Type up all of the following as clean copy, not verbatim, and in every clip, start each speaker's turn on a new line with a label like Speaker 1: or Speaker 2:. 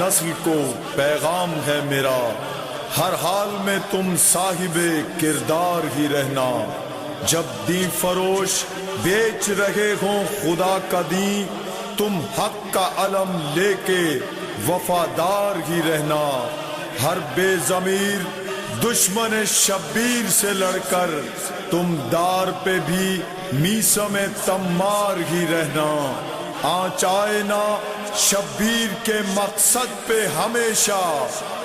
Speaker 1: نسل کو پیغام ہے میرا، ہر حال میں تم صاحب کردار ہی رہنا۔ جب دین فروش بیچ رہے ہوں خدا کا دین، تم حق کا علم لے کے وفادار ہی رہنا۔ ہر بے ضمیر دشمن شبیر سے لڑ کر تم دار پہ بھی میثم تمار ہی رہنا۔ آنچ آئے نہ شبیر کے مقصد پہ ہمیشہ،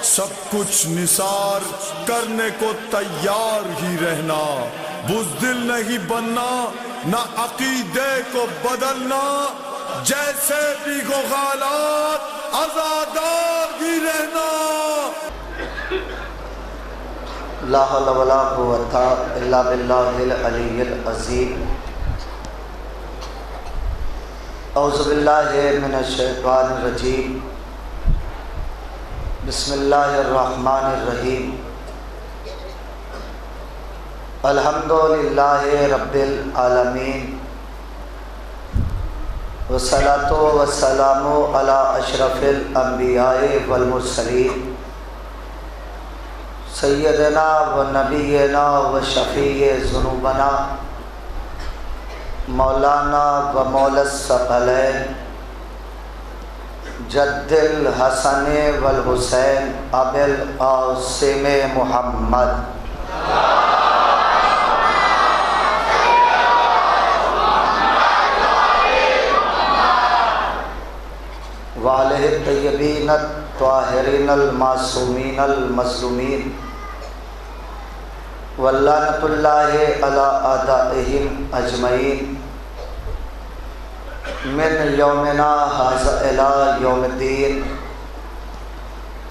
Speaker 1: سب کچھ نثار کرنے کو تیار ہی رہنا۔ بزدل نہیں بننا، نہ عقیدے کو بدلنا، جیسے بھی ہو حالات آزادار ہی رہنا۔
Speaker 2: لا حول ولا قوت الا باللہ العلی العظیم۔ اعوذ باللہ من الشیطان الرجیم، بسم اللہ الرحمن الرحیم۔ الحمد للہ رب العالمین، والصلاۃ والسلام علی اشرف الانبیاء والمرسلین، سیدنا و نبینا و شفیع ذنوبنا، مولانا و مولا الثقلین، جد الحسن والحسین ابی القاسم محمد۔ وآلہ الطیبین الطاہرین المعصومین المظلومین، واللعنۃ اللہ علی اعدائہم اجمعین، من یومنا ھذا الی یوم الدین۔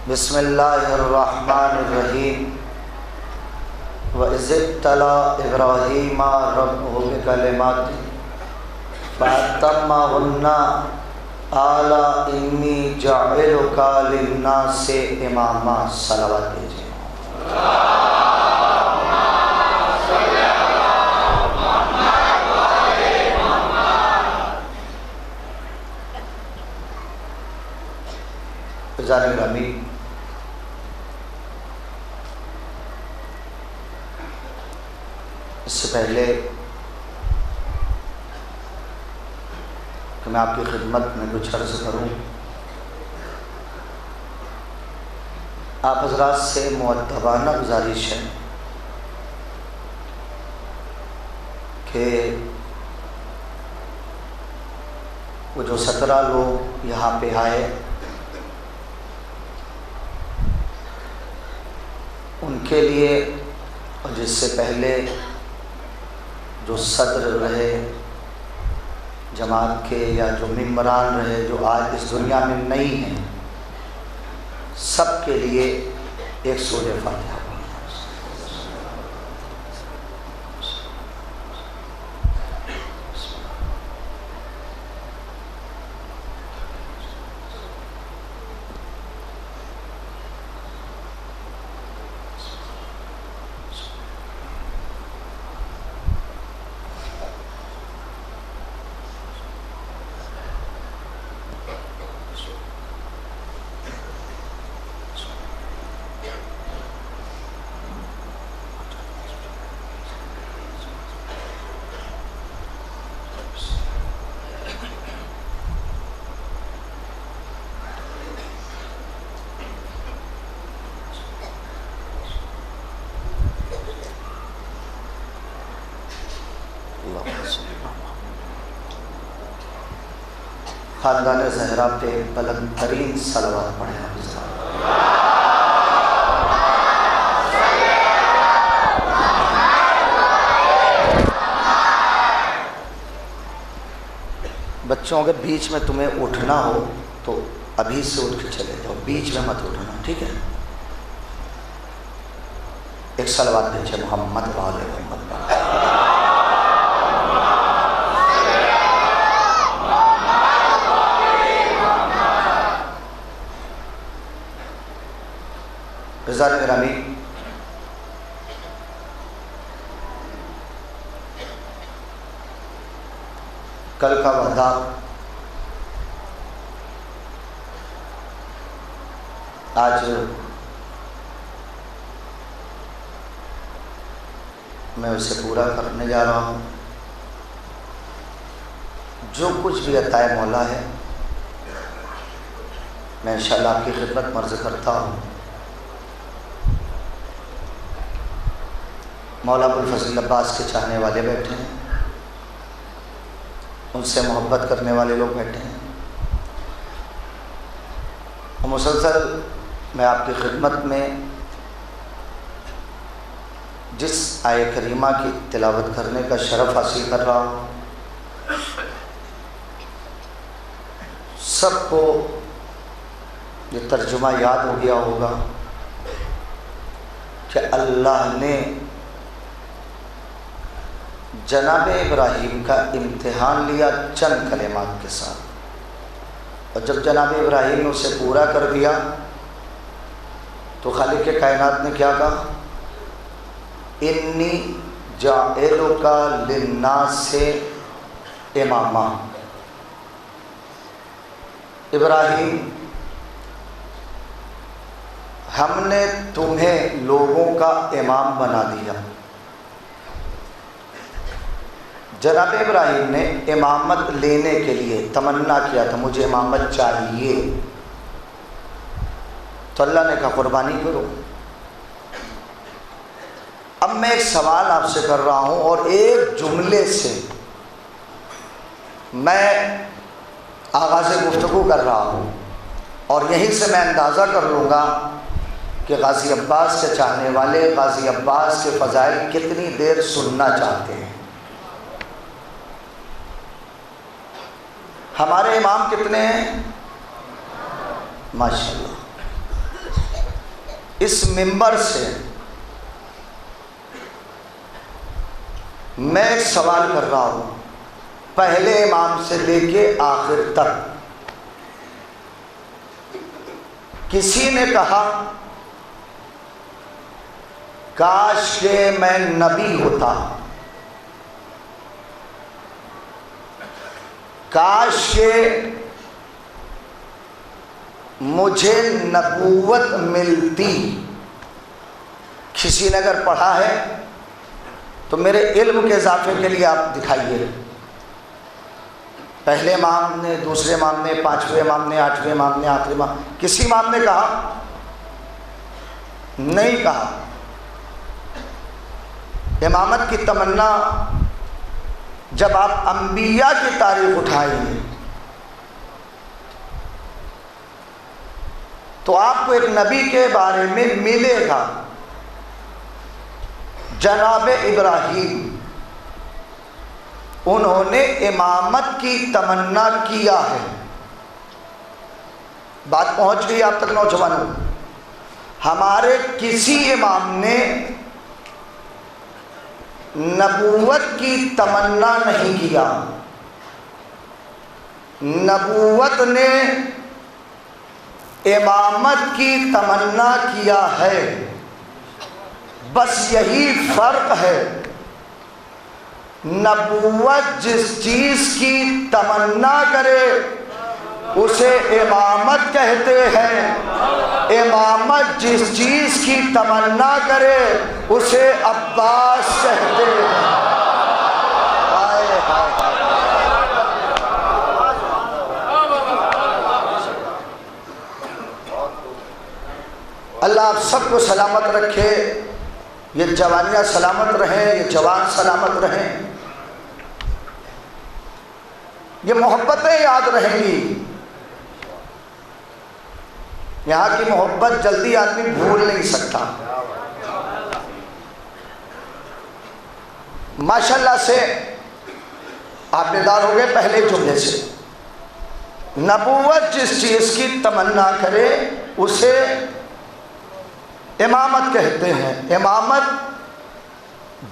Speaker 2: بسم اللہ الرحمن الرحیم۔ وَإِذِ ابْتَلَىٰ إِبْرَاهِيمَ رَبُّهُ بِكَلِمَاتٍ فَأَتَمَّهُنَّ قَالَ إِنِّي جَاعِلُكَ لِلنَّاسِ إِمَامًا۔ صلوات دیجیے۔ عزیزان گرامی، اس سے پہلے کہ میں آپ کی خدمت میں کچھ عرض کروں، آپ حضرات سے مؤدبانہ گزارش ہے کہ وہ جو 17 لوگ یہاں پہ آئے، ان کے لیے اور جس سے پہلے جو صدر رہے جماعت کے یا جو ممبران رہے جو آج اس دنیا میں نہیں ہیں، سب کے لیے ایک سورہ فاتحہ۔ خاندان زہرا پہ بلند ترین صلوات پڑھیں۔ بچوں اگر بیچ میں تمہیں اٹھنا ہو تو ابھی سے اٹھ کے چلے جاؤ، بیچ میں مت اٹھنا، ٹھیک ہے؟ ایک صلوات دیجیے محمد وآل محمد۔ عزیزان گرامی، کل کا وعدہ آج میں اسے پورا کرنے جا رہا ہوں۔ جو کچھ بھی عطائے مولا ہے میں انشاءاللہ آپ کی خدمت میں عرض کرتا ہوں۔ مولا ابوالفضل عباس کے چاہنے والے بیٹھے ہیں، ان سے محبت کرنے والے لوگ بیٹھے ہیں، اور مسلسل میں آپ کی خدمت میں جس آیہ کریمہ کی تلاوت کرنے کا شرف حاصل کر رہا ہوں، سب کو یہ ترجمہ یاد ہو گیا ہوگا کہ اللہ نے جناب ابراہیم کا امتحان لیا چند کلمات کے ساتھ، اور جب جناب ابراہیم نے اسے پورا کر دیا تو خالق کائنات نے کیا کہا؟ انی جاعلک للناس اماما۔ ابراہیم، ہم نے تمہیں لوگوں کا امام بنا دیا۔ جناب ابراہیم نے امامت لینے کے لیے تمنا کیا تھا، مجھے امامت چاہیے، تو اللہ نے کہا قربانی کرو۔ اب میں ایک سوال آپ سے کر رہا ہوں، اور ایک جملے سے میں آغاز گفتگو کر رہا ہوں، اور یہیں سے میں اندازہ کر لوں گا کہ غازی عباس کے چاہنے والے غازی عباس کے فضائل کتنی دیر سننا چاہتے ہیں۔ ہمارے امام کتنے ہیں؟ ماشاءاللہ۔ اس منبر سے میں ایک سوال کر رہا ہوں، پہلے امام سے لے کے آخر تک کسی نے کہا کاش کہ میں نبی ہوتا، کاش کہ مجھے نبوت ملتی؟ کسی نے اگر پڑھا ہے تو میرے علم کے اضافے کے لیے آپ دکھائیے۔ پہلے امام نے، دوسرے امام نے، پانچویں امام نے، آٹھویں امام نے، آخری امام، کسی امام نے کہا؟ نہیں کہا۔ امامت کی تمنا جب آپ انبیاء کی تاریخ اٹھائیں گے تو آپ کو ایک نبی کے بارے میں ملے گا، جناب ابراہیم، انہوں نے امامت کی تمنا کیا ہے۔ بات پہنچ گئی آپ تک نوجوانوں؟ ہمارے کسی امام نے نبوت کی تمنا نہیں کیا، نبوت نے امامت کی تمنا کیا ہے۔ بس یہی فرق ہے، نبوت جس چیز کی تمنا کرے اسے امامت کہتے ہیں، امامت جس چیز کی تمنا کرے اسے عباس کہتے ہیں۔ اللہ آپ سب کو سلامت رکھے، یہ جوانیاں سلامت رہیں، یہ جوان سلامت رہیں، یہ محبتیں یاد رہیں گی۔ یہاں کی محبت جلدی آدمی بھول نہیں سکتا۔ ماشاءاللہ سے آپ بیدار ہو گئے پہلے جملے سے، نبوت جس چیز کی تمنا کرے اسے امامت کہتے ہیں، امامت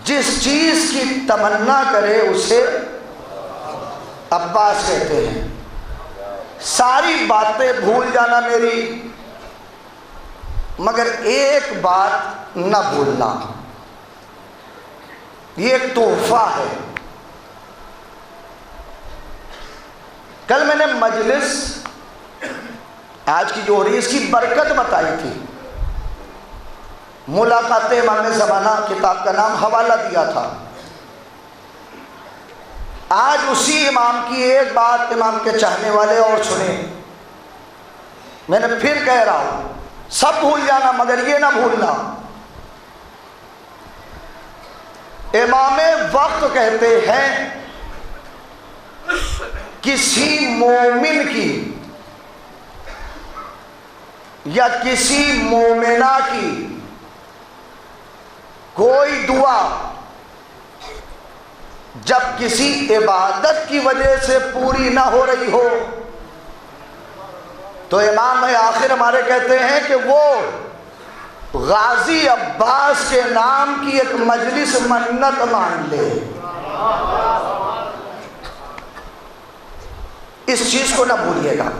Speaker 2: جس چیز کی تمنا کرے اسے عباس کہتے ہیں۔ ساری باتیں بھول جانا میری، مگر ایک بات نہ بھولنا، یہ ایک تحفہ ہے۔ کل میں نے مجلس آج کی جو ہو رہی ہے اس کی برکت بتائی تھی. ملاقات امام زمانہ کتاب کا نام حوالہ دیا تھا. آج اسی امام کی ایک بات امام کے چاہنے والے اور سنیں. میں نے پھر کہہ رہا ہوں سب بھول جانا مگر یہ نہ بھولنا. امام وقت کہتے ہیں کسی مومن کی یا کسی مومنہ کی کوئی دعا جب کسی عبادت کی وجہ سے پوری نہ ہو رہی ہو تو امام آخر ہمارے کہتے ہیں کہ وہ غازی عباس کے نام کی ایک مجلس منت مان لے. اس چیز کو نہ بھولیے گا.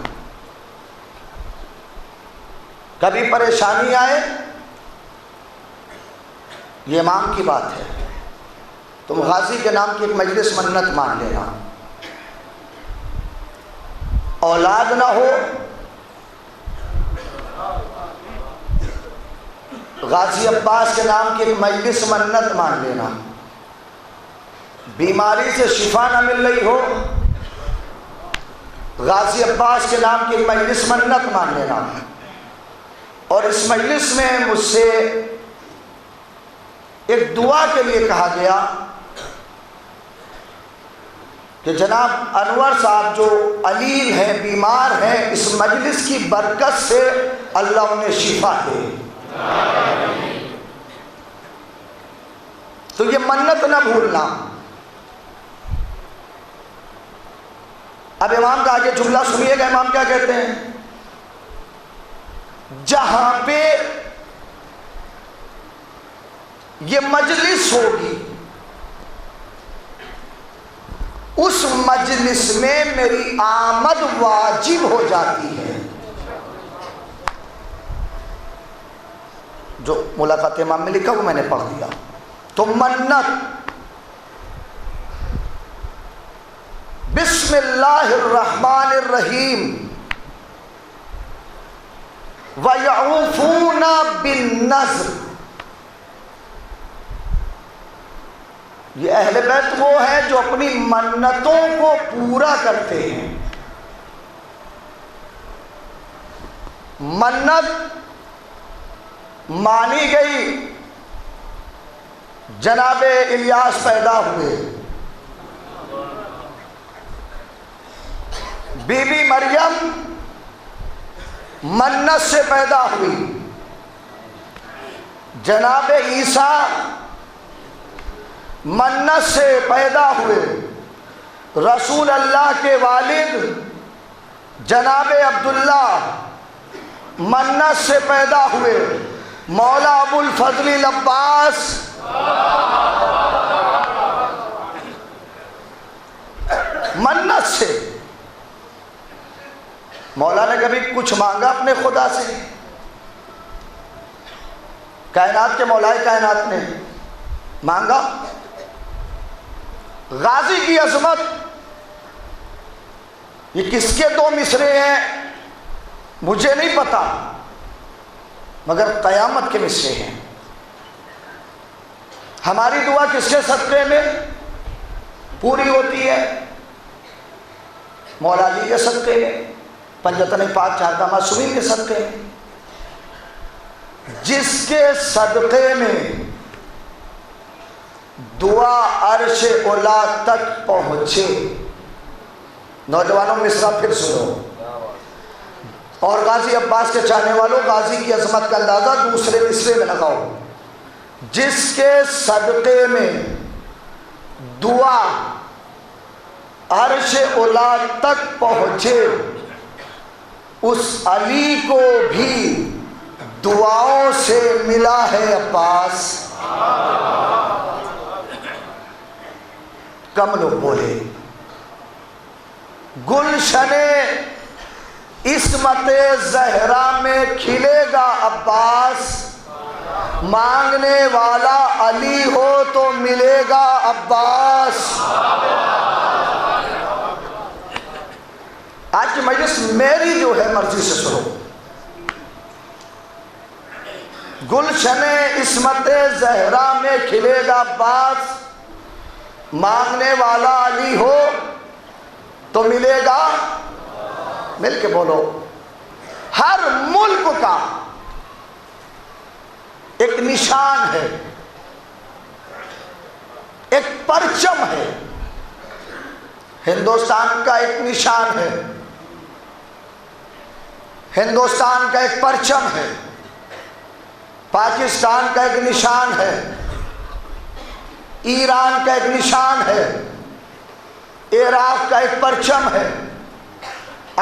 Speaker 2: کبھی پریشانی آئے یہ امام کی بات ہے تم غازی کے نام کی ایک مجلس منت مان لینا. اولاد نہ ہو غازی عباس کے نام کی ایک مجلس منت مان لینا. بیماری سے شفا نہ مل رہی ہو غازی عباس کے نام کی ایک مجلس منت مان لینا. اور اس مجلس میں مجھ سے ایک دعا کے لیے کہا گیا کہ جناب انور صاحب جو علیل ہیں بیمار ہیں اس مجلس کی برکت سے اللہ انہیں شفا دے. تو یہ منت نہ بھولنا. اب امام کا آگے جملہ سنیے گا. امام کیا کہتے ہیں؟ جہاں پہ یہ مجلس ہوگی اس مجلس میں میری آمد واجب ہو جاتی ہے. جو ملاقات امام میں لکھا وہ میں نے پڑھ دیا. تو منت بسم اللہ الرحمن الرحیم وَيَعُوفُونَ بِالنَّذْرِ. یہ اہل بیت وہ ہیں جو اپنی منتوں کو پورا کرتے ہیں. منت مانی گئی جناب الیاس پیدا ہوئے, بی بی مریم منت سے پیدا ہوئی, جناب عیسیٰ منت سے پیدا ہوئے, رسول اللہ کے والد جناب عبداللہ منت سے پیدا ہوئے, مولا ابو الفضل العباس منت سے. مولا نے کبھی کچھ مانگا اپنے خدا سے؟ کائنات کے مولائے کائنات نے مانگا؟ غازی کی عظمت یہ کس کے دو مصرے ہیں مجھے نہیں پتا مگر قیامت کے مصرے ہیں. ہماری دعا کس کے صدقے میں پوری ہوتی ہے؟ مولا علی کے صدقے میں, پنجتن پاک چارہ معصومین کے صدقے میں. جس کے صدقے میں دعا عرش اولا تک پہنچے. نوجوانوں مصرع پھر سنو اور غازی عباس کے چاہنے والوں غازی کی عظمت کا اندازہ دوسرے مصرے میں لگاؤ. جس کے صدقے میں دعا عرش اولا تک پہنچے اس علی کو بھی دعاؤں سے ملا ہے عباس. کم لوگ بولے گلشن عصمت زہرا میں کھلے گا عباس, مانگنے والا علی ہو تو ملے گا عباس. آج کی مجلس میری جو ہے مرضی سے سنو. گلشن عصمت زہرا میں کھلے گا باز، مانگنے والا علی ہو تو ملے گا. مل کے بولو. ہر ملک کا ایک نشان ہے، ایک پرچم ہے. ہندوستان کا ایک نشان ہے، ہندوستان کا ایک پرچم ہے. پاکستان کا ایک نشان ہے، ایران کا ایک نشان ہے، عراق کا ایک پرچم ہے،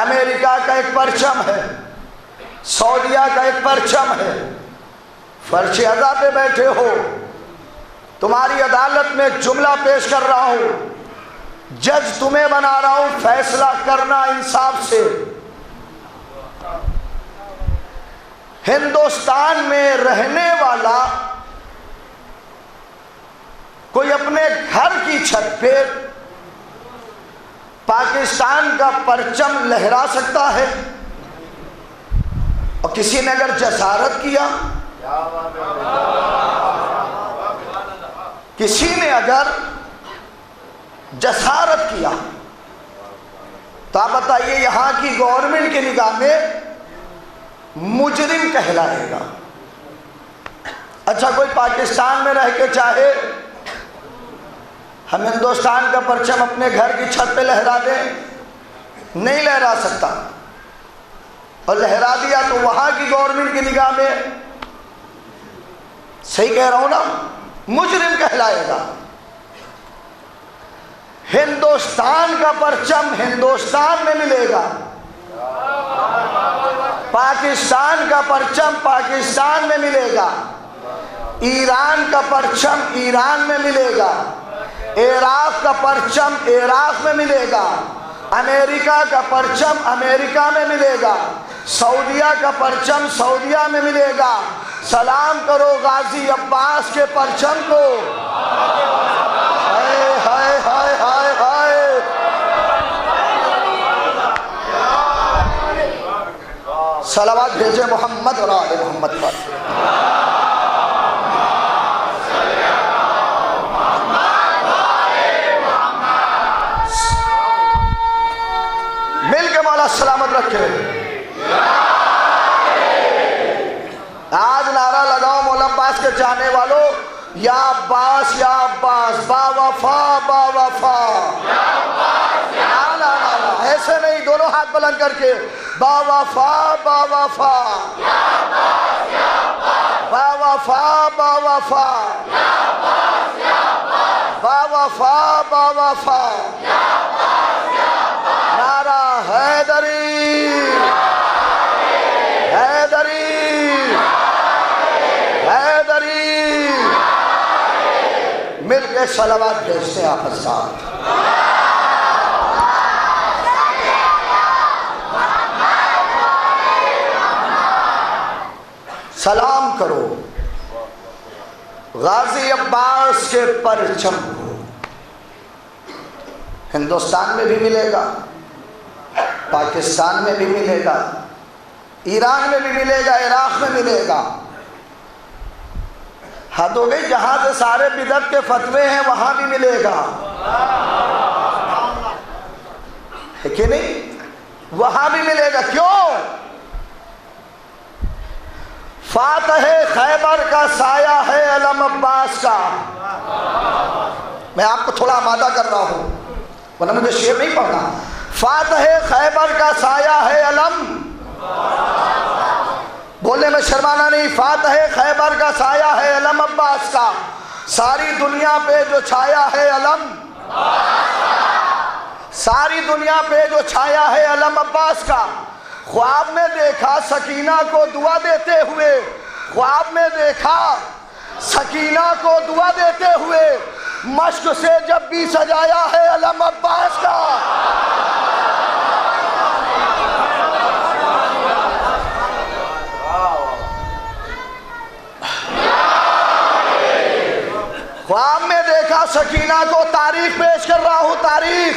Speaker 2: امریکہ کا ایک پرچم ہے، سعودیہ کا ایک پرچم ہے. فرش ادا پہ بیٹھے ہو، تمہاری عدالت میں ایک جملہ پیش کر رہا ہوں، جج تمہیں بنا رہا ہوں، فیصلہ کرنا انصاف سے. ہندوستان میں رہنے والا کوئی اپنے گھر کی چھت پہ پاکستان کا پرچم لہرا سکتا ہے؟ اور کسی نے اگر جسارت کیا، کسی نے اگر جسارت کیا تو آپ بتائیے یہاں کی گورنمنٹ کی نگاہ میں مجرم کہلائے گا. اچھا کوئی پاکستان میں رہ کے چاہے ہم ہندوستان کا پرچم اپنے گھر کی چھت پہ لہرا دیں؟ نہیں لہرا سکتا. اور لہرا دیا تو وہاں کی گورنمنٹ کی نگاہ میں، صحیح کہہ رہا ہوں نا، مجرم کہلائے گا. ہندوستان کا پرچم ہندوستان میں ملے گا، پاکستان کا پرچم پاکستان میں ملے گا، ایران کا پرچم ایران میں ملے گا، عراق کا پرچم عراق میں ملے گا، امریکہ کا پرچم امریکہ میں ملے گا، سعودیہ کا پرچم سعودیہ میں ملے گا. سلام کرو غازی عباس کے پرچم کو. ہائے ہائے ہائے ہائے ہائے. صلوات بھیجے محمد اور آل محمد پر. مل کے مولا سلامت رکھے. آج نعرہ لگاؤ مولا عباس کے چاہنے والوں، یا عباس یا عباس، با وفا با وفا. ایسے نہیں، دونوں ہاتھ بلند کر کے، با وفا با وفا، با وفا با وفا، با وفا با وفا. نعرہ حیدری حیدری حیدری. مل کے صلوات بھیجتے ہیں آپ ساتھ. سلام کرو غازی عباس کے پرچم کو. ہندوستان میں بھی ملے گا، پاکستان میں بھی ملے گا، ایران میں بھی ملے گا، عراق میں ملے گا. حد ہو گئی، جہاں سے سارے بدعت کے فتوے ہیں وہاں بھی ملے گا، ہے کہ نہیں؟ وہاں بھی ملے گا. کیوں؟ فاتح خیبر کا سایہ ہے علم عباس کا. میں آپ کو تھوڑا آمادہ کر رہا ہوں ورنہ مجھے شعر نہیں پڑھنا. فاتح خیبر کا سایہ ہے علم، بولنے میں شرمانا نہیں. فاتح خیبر کا سایہ ہے علم عباس کا، ساری دنیا پہ جو چھایا ہے علم، ساری دنیا پہ جو چھایا ہے علم عباس کا. خواب میں دیکھا سکینہ کو دعا دیتے ہوئے، خواب میں دیکھا سکینہ کو دعا دیتے ہوئے، مشق سے جب بھی سجایا ہے علم عباس کا. خواب میں دیکھا سکینہ کو، تاریخ پیش کر رہا ہوں، تاریخ.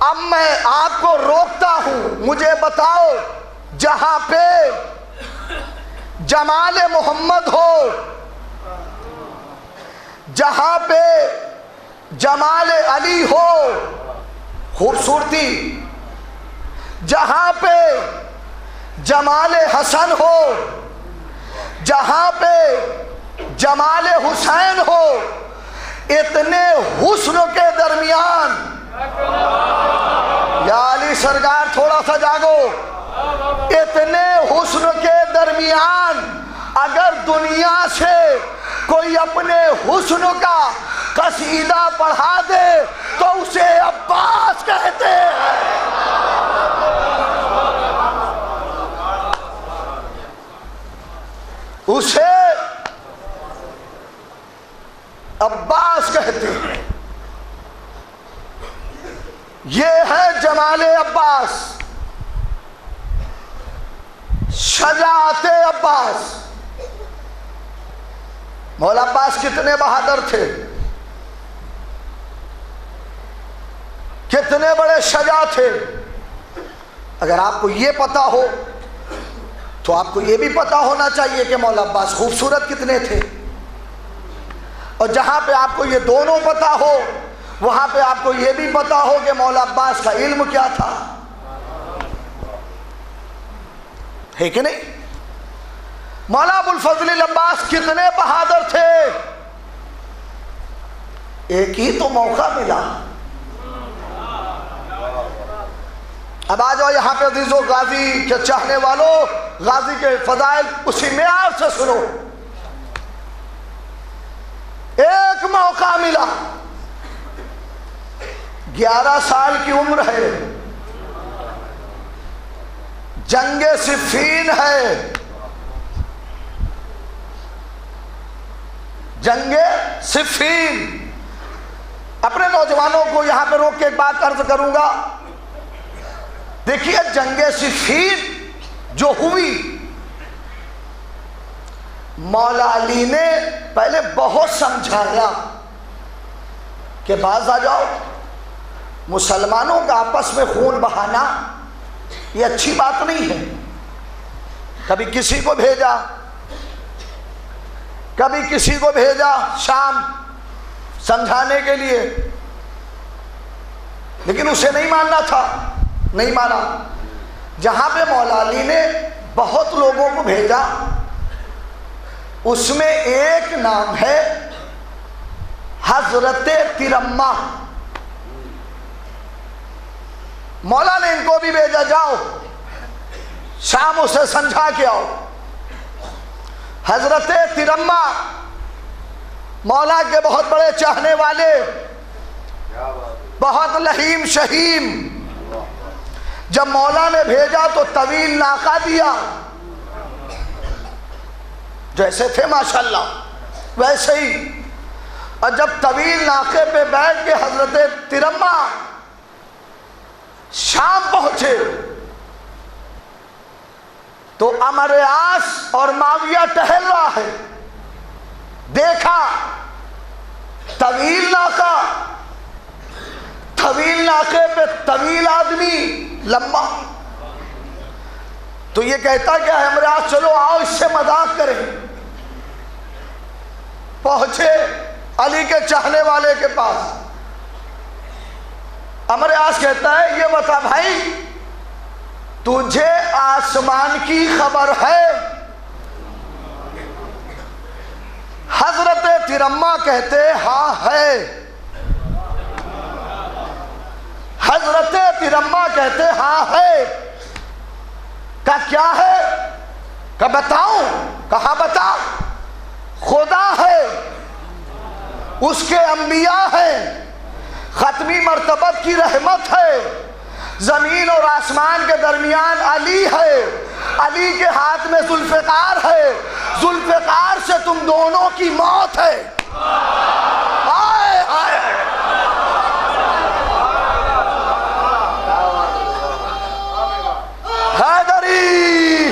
Speaker 2: اب میں آپ کو روکتا ہوں، مجھے بتاؤ جہاں پہ جمال محمد ہو، جہاں پہ جمال علی ہو، خوبصورتی، جہاں پہ جمال حسن ہو، جہاں پہ جمال حسین ہو، اتنے حسن کے درمیان، یا علی سرکار تھوڑا سا جاگو، اتنے حسن کے درمیان اگر دنیا سے کوئی اپنے حسن کا قصیدہ پڑھا دے تو اسے عباس کہتے ہیں۔ اسے عباس کہتے ہیں۔ یہ ہے جمال عباس، شجاعت عباس۔ مولا عباس کتنے بہادر تھے، کتنے بڑے شجاع تھے۔ اگر آپ کو یہ پتا ہو تو آپ کو یہ بھی پتا ہونا چاہیے کہ مولا عباس خوبصورت کتنے تھے، اور جہاں پہ آپ کو یہ دونوں پتا ہو وہاں پہ آپ کو یہ بھی پتا ہو کہ مولا عباس کا علم کیا تھا، ہے کہ نہیں؟ مولا ابو الفضل العباس کتنے بہادر تھے، ایک ہی تو موقع ملا۔ اب آ جاؤ یہاں پہ عزیزو، غازی کے چاہنے والوں، غازی کے فضائل اسی معیار سے سنو۔ ایک موقع ملا، 11 سال کی عمر ہے، جنگ صفین ہے، جنگ صفین۔ اپنے نوجوانوں کو یہاں پہ روک کے ایک بات عرض کروں گا، دیکھیے جنگ صفین جو ہوئی، مولا علی نے پہلے بہت سمجھایا کہ باز آ جاؤ، مسلمانوں کا آپس میں خون بہانا یہ اچھی بات نہیں ہے۔ کبھی کسی کو بھیجا، کبھی کسی کو بھیجا شام سمجھانے کے لیے، لیکن اسے نہیں ماننا تھا، نہیں مانا۔ جہاں پہ مولا علی نے بہت لوگوں کو بھیجا، اس میں ایک نام ہے حضرت ترمہ۔ مولا نے ان کو بھی بھیجا، جاؤ شام اسے سمجھا کے آؤ۔ حضرت ترمہ مولا کے بہت بڑے چاہنے والے، بہت لحیم شہیم۔ جب مولا نے بھیجا تو طویل ناقہ دیا، جیسے تھے ماشاءاللہ ویسے ہی، اور جب طویل ناقے پہ بیٹھ کے حضرت ترمہ شام پہنچے تو عمرو عاص اور معاویہ ٹہل رہا ہے، دیکھا طویل ناقہ، طویل ناقے پہ طویل آدمی لمبا، تو یہ کہتا کیا ہے عمرو عاص چلو آؤ اس سے مذاق کریں۔ پہنچے علی کے چاہنے والے کے پاس، عمرو عاص کہتا ہے یہ بتا بھائی تجھے آسمان کی خبر ہے؟ حضرت ترمہ کہتے ہاں ہے۔ حضرت ترمہ کہتے ہاں ہے۔ کہا کیا ہے؟ کہا بتاؤں؟ کہا بتا۔ خدا ہے، اس کے انبیاء ہیں، ختمی مرتبت کی رحمت ہے، زمین اور آسمان کے درمیان علی ہے، علی کے ہاتھ میں ذوالفقار ہے، ذوالفقار سے تم دونوں کی موت ہے۔ ہائے ہائے حیدری۔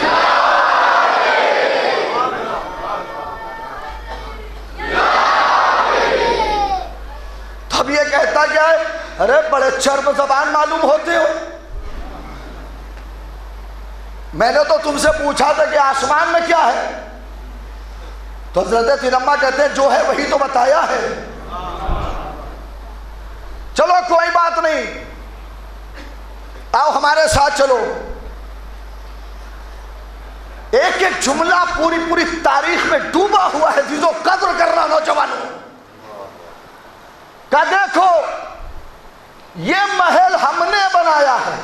Speaker 2: تب یہ کہتا کیا ہے ارے بڑے چرب زبان معلوم ہوتے ہو. میں نے تو تم سے پوچھا تھا کہ آسمان میں کیا ہے، تو حضرت تیرما کہتے ہیں جو ہے وہی تو بتایا ہے. چلو کوئی بات نہیں، آؤ ہمارے ساتھ چلو. ایک ایک جملہ پوری پوری تاریخ میں ڈوبا ہوا ہے. جیزو قدر کر رہا نوجوانوں کہ دیکھو یہ محل ہم نے بنایا ہے.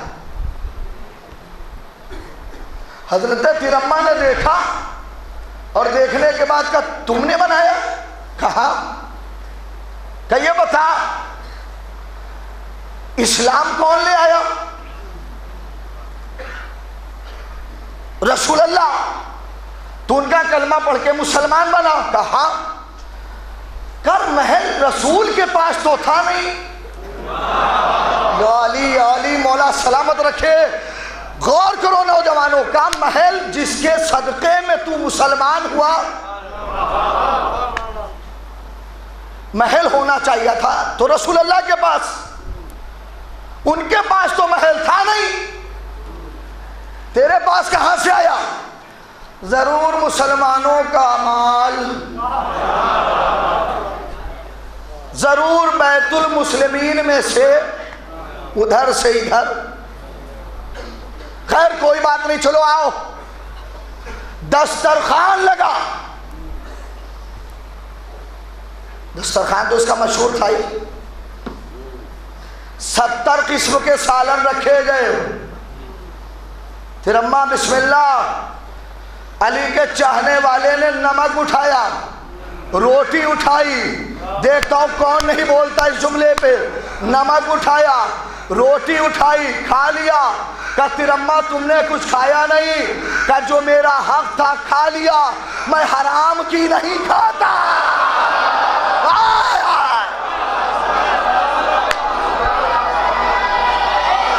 Speaker 2: حضرت تیرما نے دیکھا اور دیکھنے کے بعد کہا تم نے بنایا؟ کہا کہ یہ بتا اسلام کون لے آیا؟ رسول اللہ. تو ان کا کلمہ پڑھ کے مسلمان بنا؟ کہا کر محل رسول کے پاس تو تھا نہیں. یا علی یا علی مولا سلامت رکھے. غور کرو نوجوانوں کا محل جس کے صدقے میں تو مسلمان ہوا محل ہونا چاہیے تھا تو رسول اللہ کے پاس. ان کے پاس تو محل تھا نہیں، تیرے پاس کہاں سے آیا؟ ضرور مسلمانوں کا مال، ضرور بیت المسلمین میں سے ادھر سے ادھر. خیر کوئی بات نہیں، چلو آؤ. دسترخوان لگا. دسترخوان تو اس کا مشہور تھا ہی. 70 قسم کے سالن رکھے گئے. پھر اما بسم اللہ، علی کے چاہنے والے نے نمک اٹھایا، روٹی اٹھائی. دیکھتا ہوں کون نہیں بولتا اس جملے پہ. نمک اٹھایا، روٹی اٹھائی، کھا لیا. کہ تیرما تم نے کچھ کھایا نہیں؟ کہ جو میرا حق تھا کھا لیا، میں حرام کی نہیں کھاتا.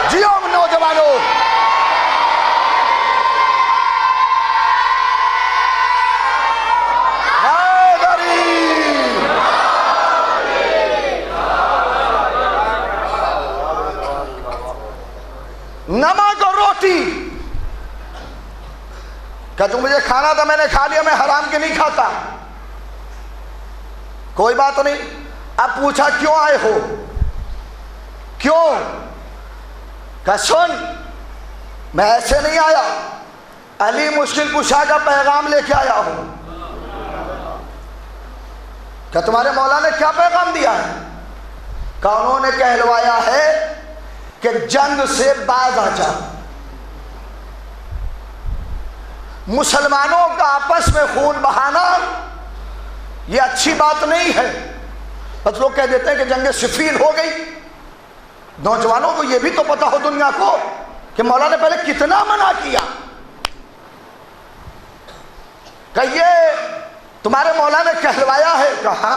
Speaker 2: جیو نوجوانوں، نمک اور روٹی کہ جو مجھے کھانا تھا میں نے کھا لیا، میں حرام کے نہیں کھاتا. کوئی بات نہیں. اب پوچھا کیوں آئے ہو؟ کیوں؟ کہ سن میں ایسے نہیں آیا، علی مشکل کشا کا پیغام لے کے آیا ہوں. کہ تمہارے مولا نے کیا پیغام دیا ہے؟ کہ انہوں نے کہلوایا ہے کہ جنگ سے باز آ جا. مسلمانوں کا آپس میں خون بہانا یہ اچھی بات نہیں ہے. بس لوگ کہہ دیتے ہیں کہ جنگ صفین ہو گئی. نوجوانوں کو یہ بھی تو پتا ہو دنیا کو کہ مولا نے پہلے کتنا منع کیا. کہ یہ تمہارے مولا نے کہلوایا ہے. کہا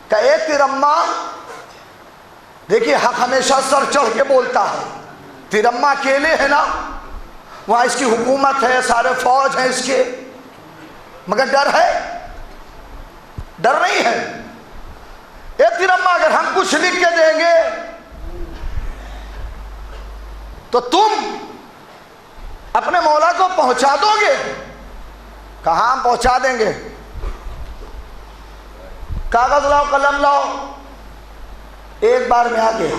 Speaker 2: کہ اے تیرما، دیکھیے حق ہمیشہ سر چڑھ کے بولتا ہے. تیرما اکیلے ہے نا، وہاں اس کی حکومت ہے، سارے فوج ہیں اس کے، مگر ڈر ہے؟ ڈر نہیں ہے. اے تیرما اگر ہم کچھ لکھ کے دیں گے تو تم اپنے مولا کو پہنچا دو گے؟ کہاں ہم پہنچا دیں گے. کاغذ لاؤ، قلم لاؤ. ایک بار میں آ گیا.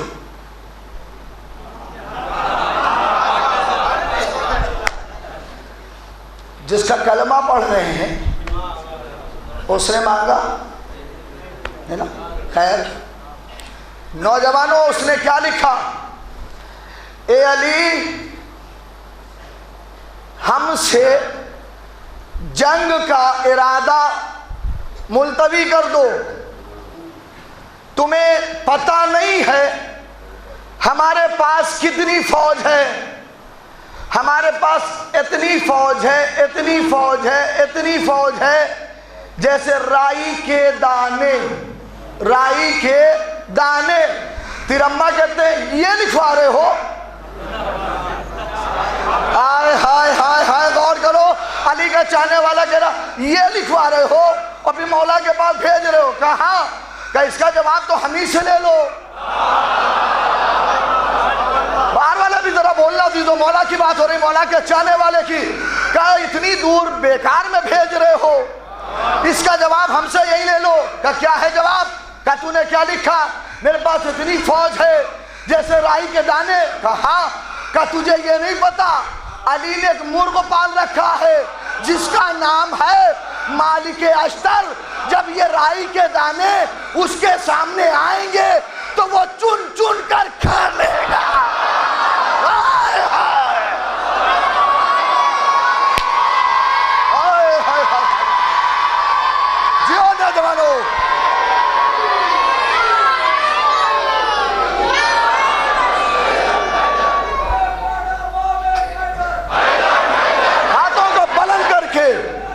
Speaker 2: جس کا کلمہ پڑھ رہے ہیں اس نے مانگا ہے نا. خیر نوجوانوں، اس نے کیا لکھا؟ اے علی، ہم سے جنگ کا ارادہ ملتوی کر دو. تمہیں پتہ نہیں ہے ہمارے پاس کتنی فوج ہے. ہمارے پاس اتنی فوج ہے، اتنی فوج ہے، اتنی فوج ہے جیسے رائی کے دانے. رائی کے دانے. تیرما کہتے ہیں یہ لکھوا رہے ہو؟ ہائے ہائے ہائے ہائے، غور کرو. علی کا چاہنے والا کہہ رہا یہ لکھوا رہے ہو اور پھر مولا کے پاس بھیج رہے ہو. کہاں؟ کہ اس کا جواب تو ہم ہی سے لے لو. باہر والے بھی ذرا بولنا تھی، تو مولا کی بات ہو رہی، مولا کے چاہنے والے کی، کہا اتنی دور بیکار میں بھیج رہے ہو، اس کا جواب ہم سے یہی لے لو۔ کہا کیا ہے جواب؟ کہا تو نے کیا لکھا؟ میرے پاس اتنی فوج ہے جیسے رائی کے دانے۔ کہا ہاں۔ کہا تجھے یہ نہیں پتا علی نے ایک مرغ پال رکھا ہے جس کا نام ہے مالک اشتر، جب یہ رائی کے دانے اس کے سامنے آئیں گے تو وہ چن چن کر کھا لے گا۔ ہائے ہائے ہائے ہائے ہائے، جیو نوجوانو۔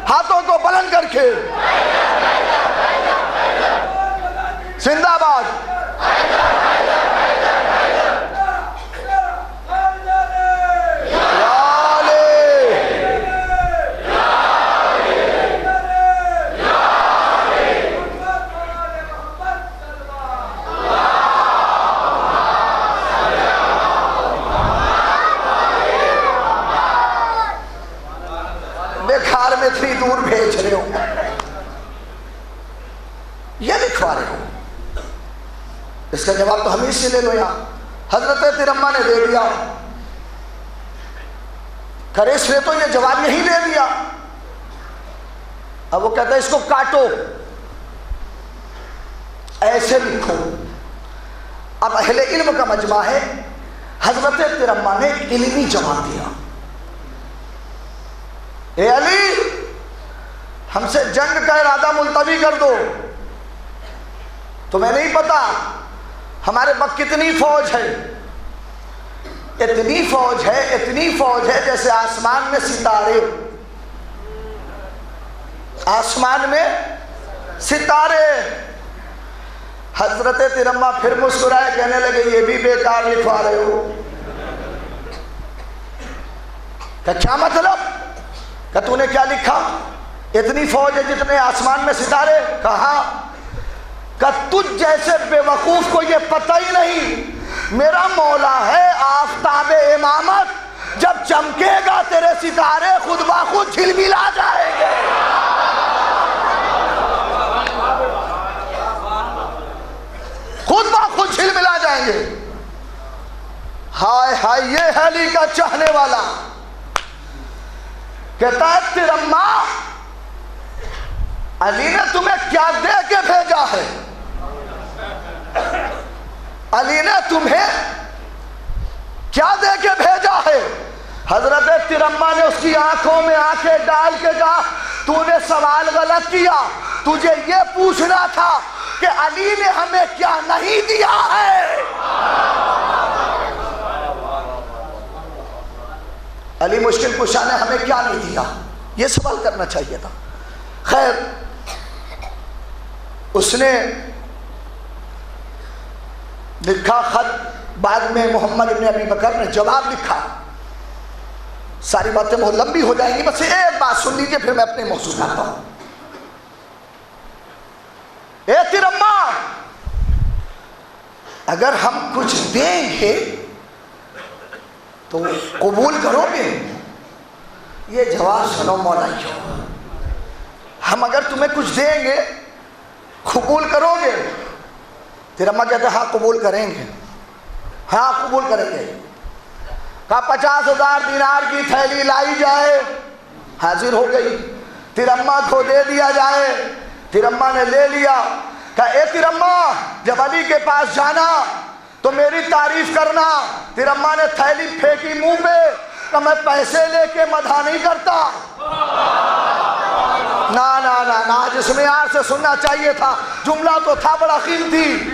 Speaker 2: ہاتھوں کو بلند کر کے زندہ باد۔ بیکار میں اتنی دور بھیج رہے ہو، یہ لکھوا رہے ہو، اس کا جواب تو ہمیں سے لے لو۔ یہاں حضرت ترما نے دے دیا، کریس نے تو یہ جواب یہی دے دیا۔ اب وہ کہتا ہے اس کو کاٹو، ایسے لکھو۔ اب اہل علم کا مجمع ہے، حضرت ترما نے ایک علمی جواب دیا، اے علی ہم سے جنگ کا ارادہ ملتوی کر دو، تمہیں نہیں پتا ہمارے پاس کتنی فوج ہے، اتنی فوج ہے، اتنی فوج ہے جیسے آسمان میں ستارے، آسمان میں ستارے۔ حضرت ترما پھر مسکرائے، کہنے لگے یہ بھی بیکار لکھوا رہے ہو۔ کہ کیا مطلب؟ کہ تو نے کیا لکھا؟ اتنی فوج ہے جتنے آسمان میں ستارے؟ کہا کہ تجھ جیسے بے وقوف کو یہ پتہ ہی نہیں، میرا مولا ہے آفتاب امامت، جب چمکے گا تیرے ستارے خود بخود جھلملا جائیں گے۔ خود بخود جھلملا جائیں گے۔ ہائے ہائے، یہ ہے علی کا چاہنے والا۔ کہتا ہے ترما علی نے تمہیں کیا دے کے بھیجا ہے؟ علی نے تمہیں کیا دے کے بھیجا ہے؟ حضرت ترما نے اس کی آنکھوں میں آنکھیں ڈال کے کہا تو نے سوال غلط کیا، تجھے یہ پوچھنا تھا کہ علی نے ہمیں کیا نہیں دیا ہے۔ علی مشکل کشا نے ہمیں کیا نہیں دیا، یہ سوال کرنا چاہیے تھا۔ خیر، اس نے لکھا خط، بعد میں محمد ابن ابی بکر نے جواب لکھا۔ ساری باتیں بہت لمبی ہو جائیں گی، بس ایک بات سن لیجیے پھر میں اپنے موضوع پہ آتا ہوں۔ اے ترما، اگر ہم کچھ دیں گے تو قبول کرو گے؟ یہ جواب سنو مولائیو، ہم اگر تمہیں کچھ دیں گے قبول کرو گے؟ ترما کہتے ہیں ہاں قبول کریں گے، ہاں قبول کریں گے۔ کہا 50,000 دینار کی تھیلی لائی جائے، حاضر ہو گئی۔ ترما کو دے دیا جائے، ترما نے لے لیا۔ کہا اے ترما، جب علی کے پاس جانا تو میری تعریف کرنا۔ ترما نے تھیلی پھینکی منہ پہ، کہ میں پیسے لے کے مدح نہیں کرتا۔ نا جس میں یار سے سننا چاہیے تھا، جملہ تو تھا بڑا قیمتی،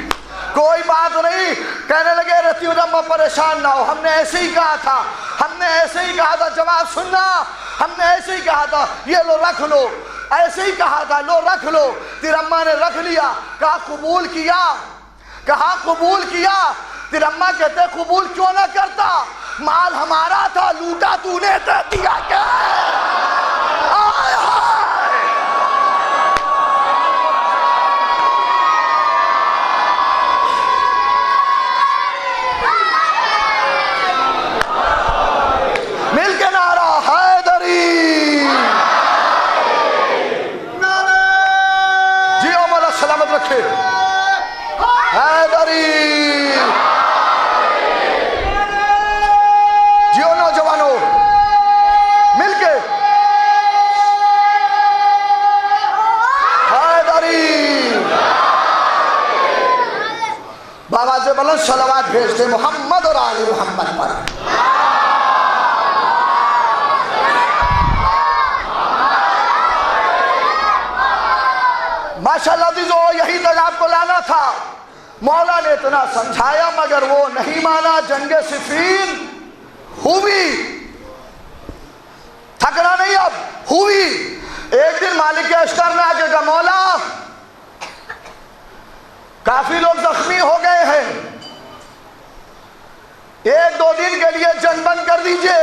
Speaker 2: کوئی بات نہیں۔ کہنے لگے رتی ترما پریشان نہ ہو، ہم نے ایسے ہی کہا تھا، ہم نے ایسے ہی کہا تھا، جواب سننا، ہم نے ایسے ہی کہا تھا، یہ لو رکھ لو، ایسے ہی کہا تھا، لو رکھ لو۔ ترما نے رکھ لیا۔ کہا قبول کیا؟ کہا قبول کیا۔ ترما کہتے قبول کیوں نہ کرتا، مال ہمارا تھا، لوٹا تو نے دیا کیا؟ آئے ہائے، بھیج دے محمد اور آل محمد پر۔ ماشاءاللہ عزیزو، یہی تک آپ کو لانا تھا۔ مولا نے اتنا سمجھایا مگر وہ نہیں مانا۔ جنگ صفین ہوئی، تھکنا نہیں، اب ہوئی۔ ایک دن مالک اشتر نے آگے کہا مولا کافی لوگ زخمی ہو گئے ہیں، ایک دو دن کے لیے جنگ بند کر دیجئے۔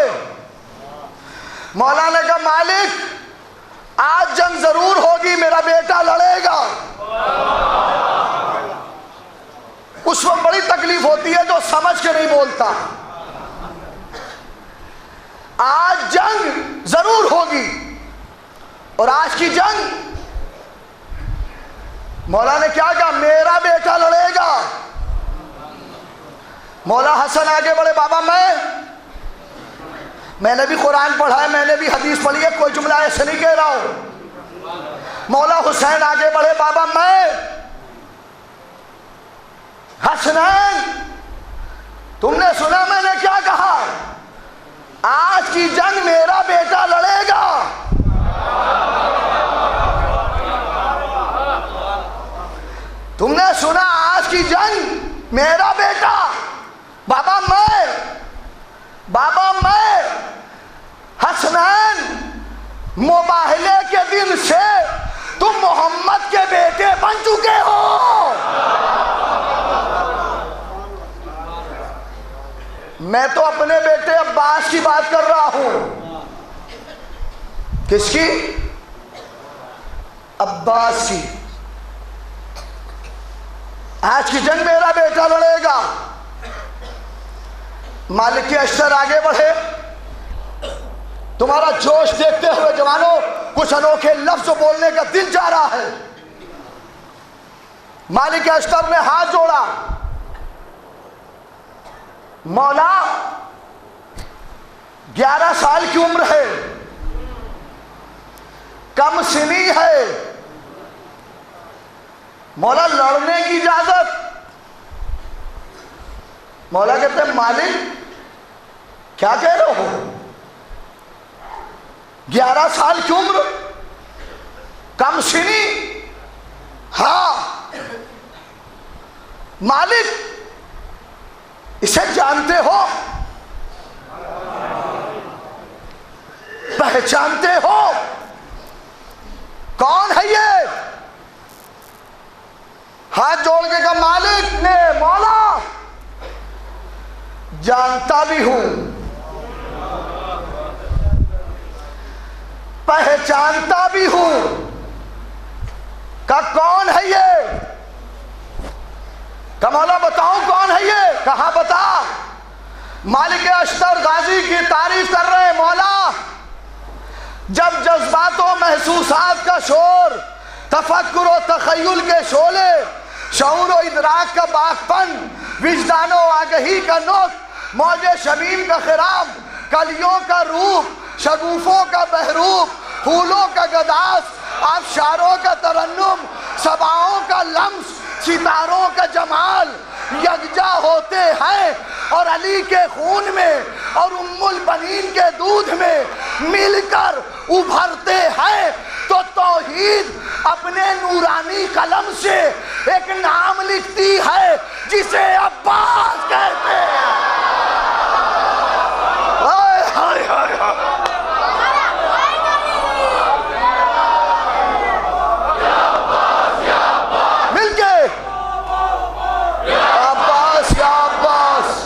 Speaker 2: مولا نے کہا مالک آج جنگ ضرور ہوگی، میرا بیٹا لڑے گا۔ اس وقت بڑی تکلیف ہوتی ہے جو سمجھ کے نہیں بولتا۔ آج جنگ ضرور ہوگی، اور آج کی جنگ مولا نے کیا کہا میرا بیٹا لڑے گا۔ مولا حسن آگے بڑھے، بابا میں نے بھی قرآن پڑھا ہے، میں نے بھی حدیث پڑھی ہے، کوئی جملہ ایسے نہیں کہہ رہا ہوں۔ مولا حسین آگے بڑھے، بابا حسنین تم نے سنا میں نے کیا کہا؟ آج کی جنگ میرا بیٹا لڑے گا۔ تم نے سنا آج کی جنگ میرا بیٹا۔ بابا میں حسنین مباہلے کے دن سے تم محمد کے بیٹے بن چکے ہو۔ میں تو اپنے بیٹے عباس کی بات کر رہا ہوں۔ کس کی؟ عباس کی۔ آج کی جنگ میرا بیٹا لڑے گا۔ مالک اشتر آگے بڑھے، تمہارا جوش دیکھتے ہوئے جوانوں کچھ انوکھے لفظ بولنے کا دل چاہ رہا ہے۔ مالک اشتر نے ہاتھ جوڑا، مولا 11 سال کی عمر ہے، کم سنی ہے، مولا لڑنے کی اجازت۔ مولا کہتے ہیں مالک کیا کہہ رہے ہو؟ 11 سال کی عمر، کم سنی؟ ہاں مالک اسے جانتے ہو؟ پہچانتے ہو؟ کون ہے یہ؟ ہاتھ جوڑ کے کہا مالک نے مولا جانتا بھی ہوں، پہچانتا بھی ہوں۔ کہا کون ہے یہ؟ کہا مولا بتاؤں کون ہے یہ؟ کہا بتا۔ مالک اشتر غازی کی تعریف کر رہے ہیں، مولا جب جذبات و محسوسات کا شور، تفکر و تخیل کے شعلے، شعور و ادراک کا باغپن، وجدان و آگہی کا نطق، موج شمیم کا خرام، کلیوں کا روح، شگوفوں کا بحروف، پھولوں کا گداز، آبشاروں کا ترنم، صباؤں کا لمس، ستاروں کا جمال یکجا ہوتے ہیں اور علی کے خون میں اور ام البنین کے دودھ میں مل کر ابھرتے ہیں، تو توحید اپنے نورانی قلم سے ایک نام لکھتی ہے جسے عباس کہتے ہیں۔ مل کے عباس یا عباس،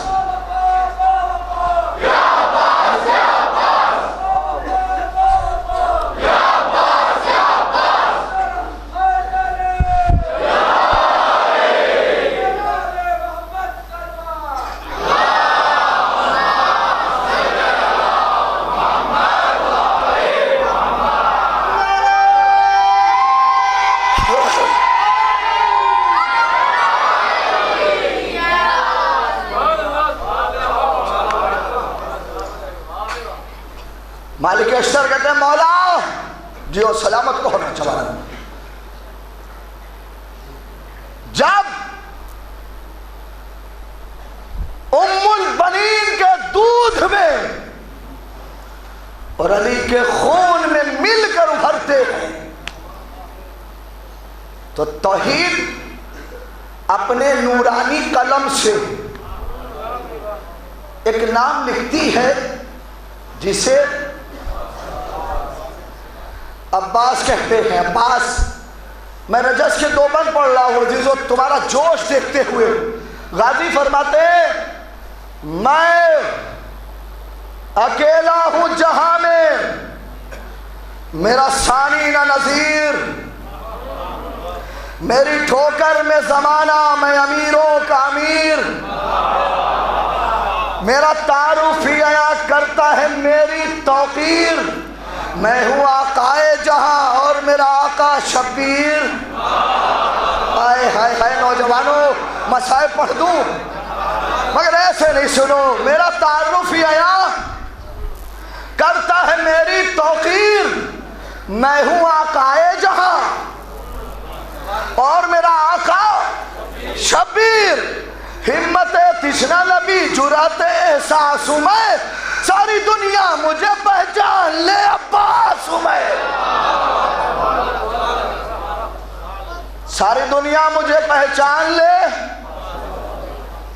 Speaker 2: مالک اشتر کہتے ہیں مولا جیو سلامت کو ہونا چاہیے۔ جب ام البنین کے دودھ میں اور علی کے خون میں مل کر ابھرتے ہیں. تو توحید اپنے نورانی قلم سے ایک نام لکھتی ہے جسے عباس کہتے ہیں. عباس، میں نجس کے 2 بند پڑھ رہا ہوں عزیزو، تمہارا جوش دیکھتے ہوئے غازی فرماتے ہیں میں اکیلا ہوں جہاں میں، میرا ثانی نہ نظیر، میری ٹھوکر میں زمانہ، میں امیروں کا امیر، میرا تعارف ہی آیا کرتا ہے میری توقیر، میں ہوں آقائے جہاں اور میرا آقا شبیر. ہائے ہائے ہائے نوجوانوں، مسائل پڑھ دوں مگر ایسے نہیں سنو. میرا تعارف ہی آیا کرتا ہے میری توقیر، میں ہوں آقائے جہاں اور میرا آقا شبیر. ہمت تشنہ نبی، جرأت احساس ہوں میں، ساری دنیا مجھے پہچان لے عباس ہوں میں. ساری دنیا مجھے پہچان لے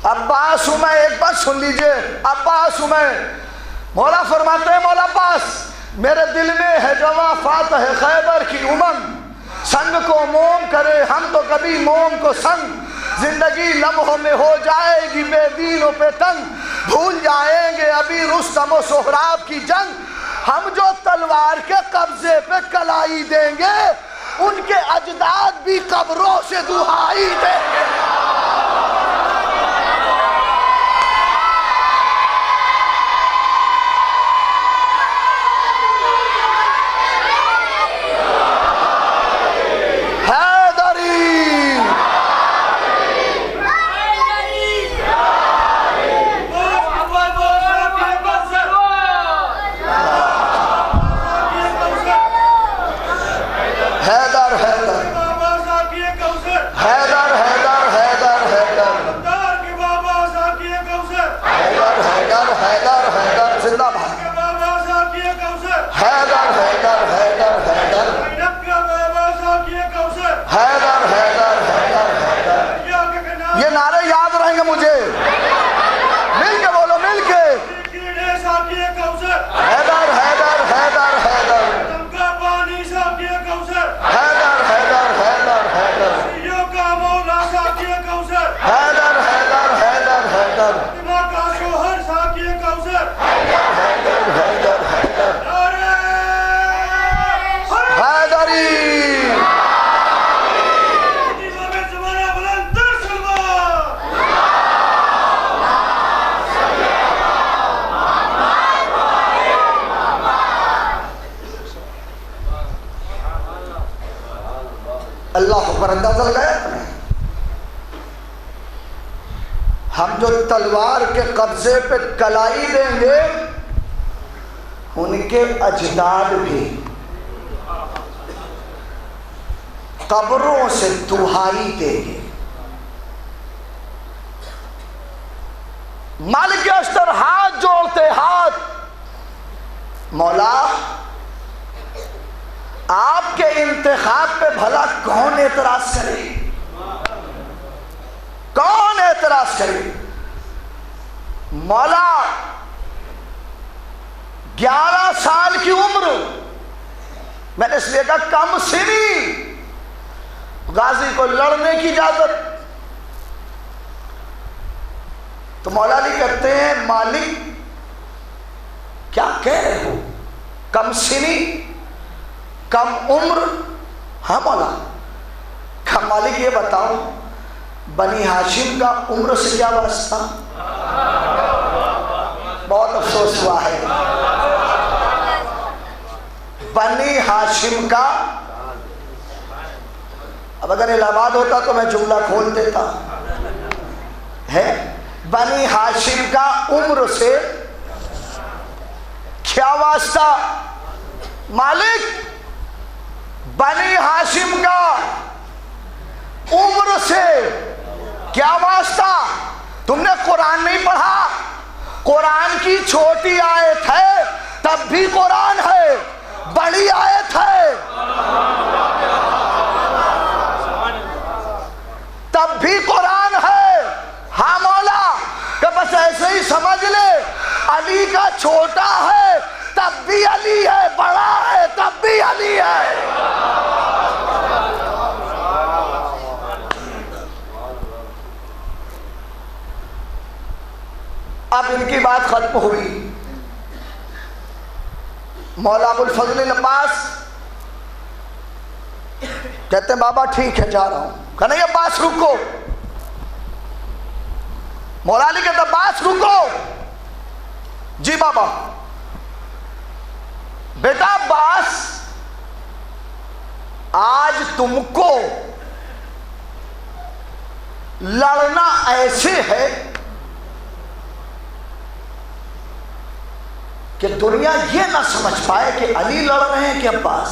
Speaker 2: عباس ہوں میں. ایک بات سن لیجئے، عباس ہوں میں. مولا فرماتے ہیں مولا عباس میرے دل میں ہے جواں فاتح خیبر کی امنگ، سنگ کو موم کرے ہم تو کبھی موم کو سنگ، زندگی لمحوں میں ہو جائے گی بے دینوں پہ تنگ، بھول جائیں گے ابھی رستم و سہراب کی جنگ، ہم جو تلوار کے قبضے پہ کلائی دیں گے ان کے اجداد بھی قبروں سے دہائی دیں گے. اللہ پر اندازہ لگایا اپنے. ہم جو تلوار کے قبضے پہ کلائی دیں گے ان کے اجداد بھی قبروں سے دہائی دیں گے. مالک اشتر ہاتھ جوڑتے ہاتھ، مولا آپ کے انتخاب پہ بھلا کون اعتراض کرے؟ کون اعتراض کرے؟ مولا 11 سال کی عمر، میں نے اس لیے کہا کم سنی، غازی کو لڑنے کی اجازت. تو مولا علی کہتے ہیں مالک کیا کہہ رہے ہو؟ کم سنی، کم عمر؟ ہاں مولا. کہا مالک یہ بتاؤ بنی ہاشم کا عمر سے کیا واسطہ؟ بہت افسوس ہوا ہے. بنی ہاشم کا، اب اگر الہ آباد ہوتا تو میں جملہ کھول دیتا ہے. بنی ہاشم کا عمر سے کیا واسطہ؟ مالک بنی ہاشم کا عمر سے کیا واسطہ؟ تم نے قرآن نہیں پڑھا؟ قرآن کی چھوٹی آیت ہے تب بھی قرآن ہے، بڑی آیت ہے تب بھی قرآن ہے۔ ہاں مولا کہ بس ایسے ہی سمجھ لے، علی کا چھوٹا ہے تب بھی علی ہے، بڑا ہے تب بھی علی ہے۔ اب ان کی بات ختم ہوئی، مولا ابو الفضل العباس کہتے ہیں بابا ٹھیک ہے جا رہا ہوں۔ کہ نہیں عباس رکو۔ مولا علی کہتے عباس رکو۔ جی بابا۔ بیٹا عباس آج تم کو لڑنا ایسے ہے کہ دنیا یہ نہ سمجھ پائے کہ علی لڑ رہے ہیں کہ عباس۔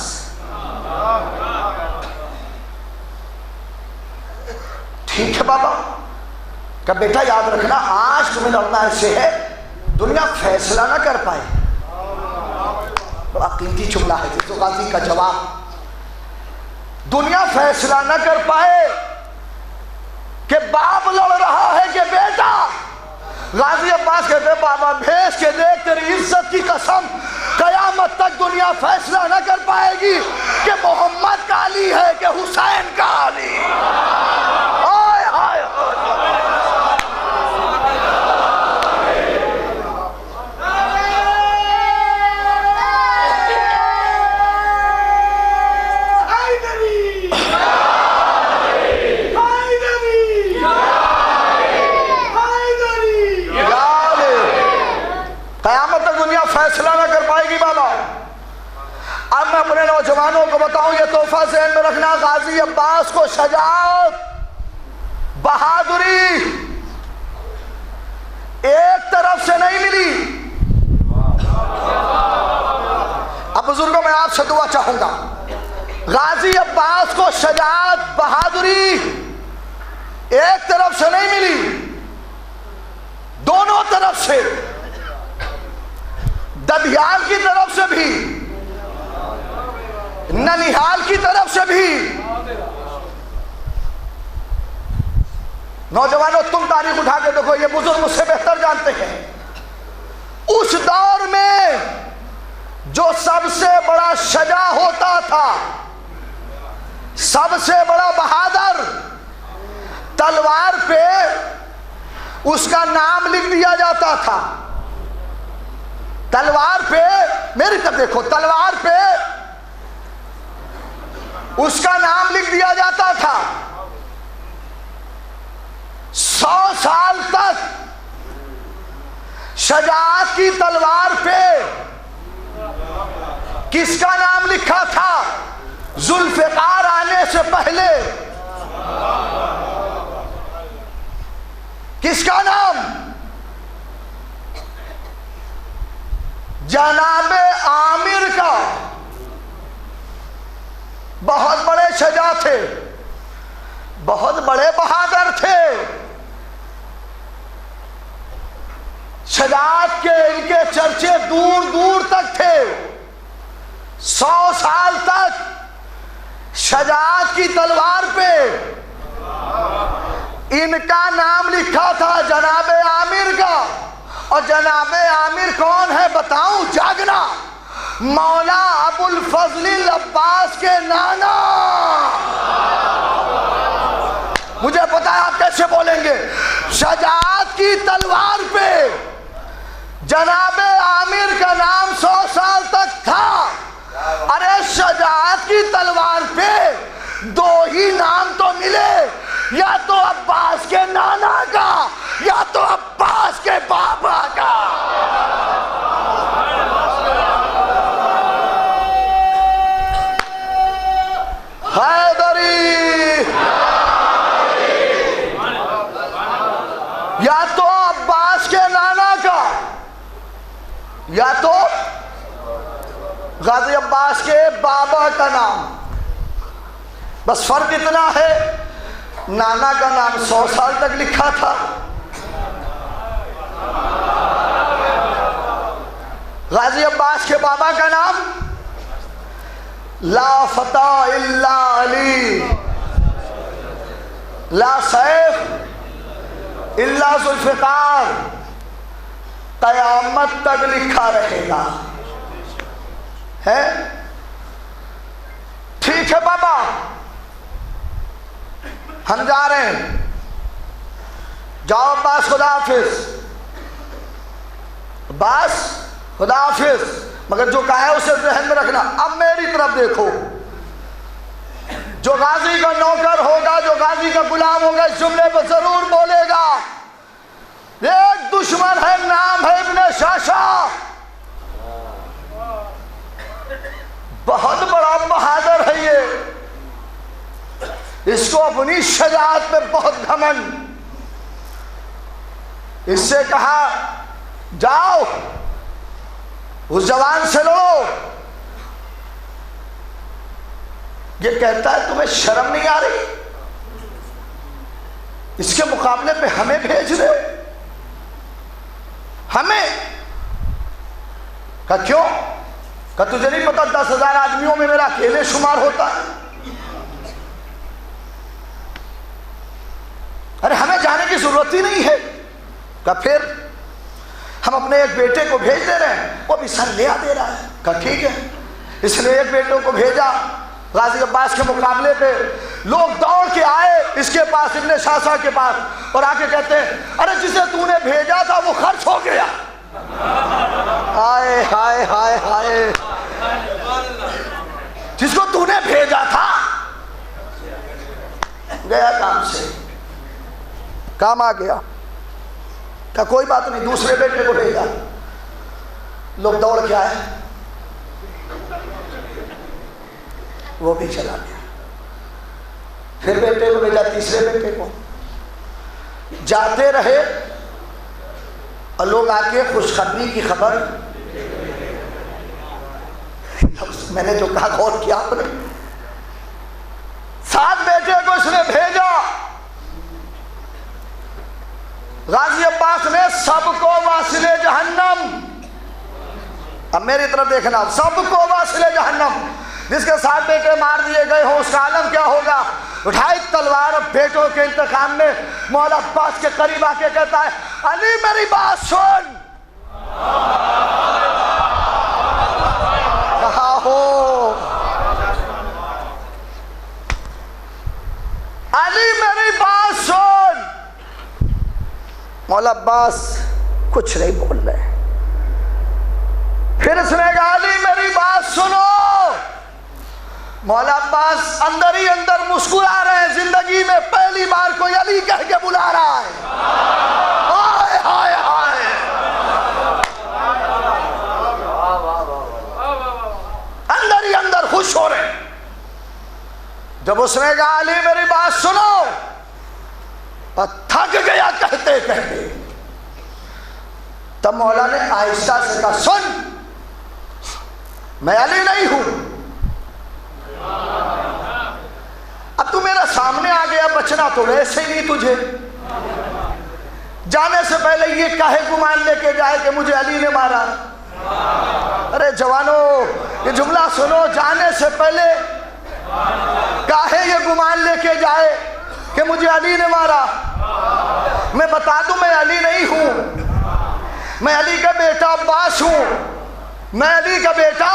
Speaker 2: ٹھیک ہے بابا۔ کہ بیٹا یاد رکھنا آج تمہیں لڑنا ایسے ہے دنیا فیصلہ نہ کر پائے۔ بڑا قیمتی جملہ ہے جس غازی کا جواب۔ دنیا فیصلہ نہ کر پائے کہ باپ لڑ رہا ہے کہ بیٹا۔ غازی عباس کہتے ہیں بابا بھیج کے دیکھ تیری عزت کی قسم، قیامت تک دنیا فیصلہ نہ کر پائے گی کہ محمد کا علی ہے کہ حسین کا علی۔ آئے آئے فیصلہ نہ کر پائے گی بابا۔ اب میں اپنے نوجوانوں کو بتاؤں، یہ تحفہ ذہن میں رکھنا، غازی عباس کو شجاعت، بہادری ایک طرف سے نہیں ملی۔ اب بزرگوں میں آپ سے دعا چاہوں گا، غازی عباس کو شجاعت بہادری ایک طرف سے نہیں ملی، دونوں طرف سے، ددیال کی طرف سے بھی، ننیحال کی طرف سے بھی۔ نوجوانوں تم تاریخ اٹھا کے دیکھو، یہ بزرگ مجھ سے بہتر جانتے ہیں، اس دور میں جو سب سے بڑا شجاع ہوتا تھا، سب سے بڑا بہادر، تلوار پہ اس کا نام لکھ دیا جاتا تھا۔ تلوار پہ، میری طرف دیکھو، تلوار پہ اس کا نام لکھ دیا جاتا تھا۔ 100 سال تک شجاعت کی تلوار پہ کس کا نام لکھا تھا؟ ذوالفقار آنے سے پہلے کس کا نام؟ جناب عامر کا۔ بہت بڑے شجاع تھے، بہت بڑے بہادر تھے، شجاعت کے ان کے چرچے دور دور تک تھے۔ 100 سال تک شجاعت کی تلوار پہ ان کا نام لکھا تھا، جناب عامر کا۔ اور جناب عامر کون ہے بتاؤں؟ جاگنا، مولا ابو الفضل العباس کے نانا۔ مجھے پتا ہے آپ کیسے بولیں گے۔ شجاعت کی تلوار پہ جناب عامر کا نام 100 سال تک تھا۔ ارے شجاعت کی تلوار پہ 2 ہی نام تو ملے، یا تو عباس کے نانا کا یا تو عباس کے بابا کا۔ حیدری، یا تو عباس کے نانا کا یا تو غازی عباس کے بابا کا نام۔ بس فرق اتنا ہے، نانا کا نام 100 سال تک لکھا تھا، غازی عباس کے بابا کا نام لا فتح الا علی، لا سیف الا ذوالفقار، قیامت تک لکھا رہے گا. ہے ٹھیک ہے بابا، ہم جا رہے ہیں، جاؤ عباس خدا حافظ، عباس خدا حافظ، مگر جو کہا ہے اسے ذہن میں رکھنا. اب میری طرف دیکھو، جو غازی کا نوکر ہوگا، جو غازی کا غلام ہوگا، اس جملے پہ ضرور بولے گا ایک دشمن ہے، نام ہے ابن شاشا، بہت بڑا بہادر ہے یہ، اس کو اپنی شجاعت پہ بہت گھمنڈ. اس سے کہا جاؤ اس جوان سے لڑو. یہ کہتا ہے تمہیں شرم نہیں آ رہی؟ اس کے مقابلے پہ ہمیں بھیج رہے ہو؟ ہمیں؟ کہا کیوں؟ کہا تجھے نہیں پتا 10,000 آدمیوں میں میرا اکیلے شمار ہوتا ہے؟ ارے ہمیں جانے کی ضرورت ہی نہیں ہے. کہا پھر ہم اپنے ایک بیٹے کو بھیج دے رہے ہیں، وہ بھی سر لیا دے رہا ہے. کہا ٹھیک ہے. اس نے ایک بیٹے کو بھیجا غازی عباس کے مقابلے پہ. لوگ دوڑ کے آئے اس کے پاس، ابن شاشا کے پاس، اور آ کے کہتے ہیں ارے جسے تو نے بھیجا تھا وہ خرچ ہو گیا. ہائے ہائے ہائے ہائے، جس کو تو نے بھیجا تھا گیا کام سے، کام آ گیا. کہا کوئی بات نہیں، دوسرے بیٹے کو بھیجا. لوگ دوڑ کے آئے، وہ بھی چلا گیا. پھر بیٹے کو بھیجا، تیسرے بیٹے کو. جاتے رہے اور لوگ آ کے خوشخبری کی خبر. میں نے جو کہا غور کیا آپ نے؟ 7 بیٹے کو اس نے بھیجا. غازی عباس نے سب کو واصل جہنم، اب میری طرف دیکھنا، سب کو واصل جہنم. جس کے 7 بیٹے مار دیے گئے ہوں اس کا عالم کیا ہوگا؟ اٹھائی تلوار اور بیٹوں کے انتقام میں مولا عباس کے قریب آ کے کہتا ہے علی میری بات سن. کہا ہو علی میری بات سن. مولا عباس کچھ نہیں بول رہے. پھر اس نے کہا علی میری بات سنو. مولا عباس اندر ہی اندر مسکرا رہے ہیں، زندگی میں پہلی بار کوئی علی کہہ کے بلا رہا ہے. ہائے ہائے ہائے، اندر ہی اندر خوش ہو رہے ہیں. جب اس نے کہا علی میری بات سنو، اور تھک گیا کہتے کہتے، تب مولا نے آہستہ سے کہا سن، میں علی نہیں ہوں. اب تو میرا سامنے آ گیا، بچنا تو ویسے ہی نہیں تجھے. جانے سے پہلے یہ کاہے گمان لے کے جائے کہ مجھے علی نے مارا؟ ارے جوانوں یہ جملہ سنو، جانے سے پہلے کاہے یہ گمان لے کے جائے کہ مجھے علی نے مارا؟ میں بتا دوں میں علی نہیں ہوں، میں علی کا بیٹا عباس ہوں. میں علی کا بیٹا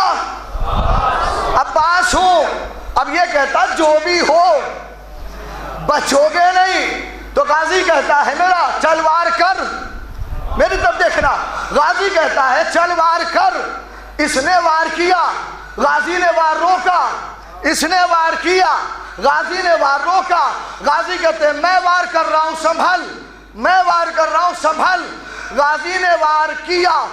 Speaker 2: عباس ہوں. اب یہ کہتا جو بھی ہو بچو گے نہیں. تو غازی کہتا ہے میرا چل وار کر. میری طرف دیکھنا، غازی کہتا ہے چل وار کر. اس نے وار کیا، غازی نے وار روکا. اس نے وار کیا، غازی نے وار روکا. غازی کہتے ہیں میں وار کر رہا ہوں سنبھل، میں وار کر رہا ہوں سنبھل. غازی نے وار کیا،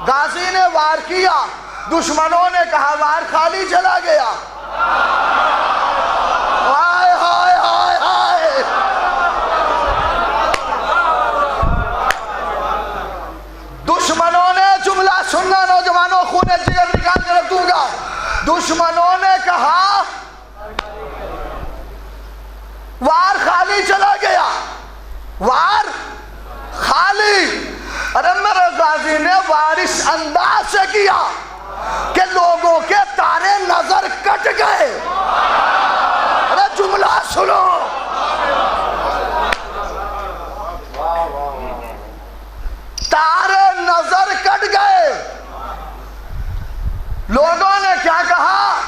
Speaker 2: غازی نے وار کیا. دشمنوں نے کہا وار خالی چلا گیا. ہائے ہائے ہائے ہائے، دشمنوں نے، جملہ سننا نوجوانوں، خون جگر نکال کے رکھ دوں گا. دشمنوں نے کہا وار خالی چلا گیا، وار خالی. ارے میرے غازی نے وارث انداز سے کیا کہ لوگوں کے تارے نظر کٹ گئے. ارے جملہ سنو, تارے نظر کٹ گئے. لوگوں نے کیا کہا؟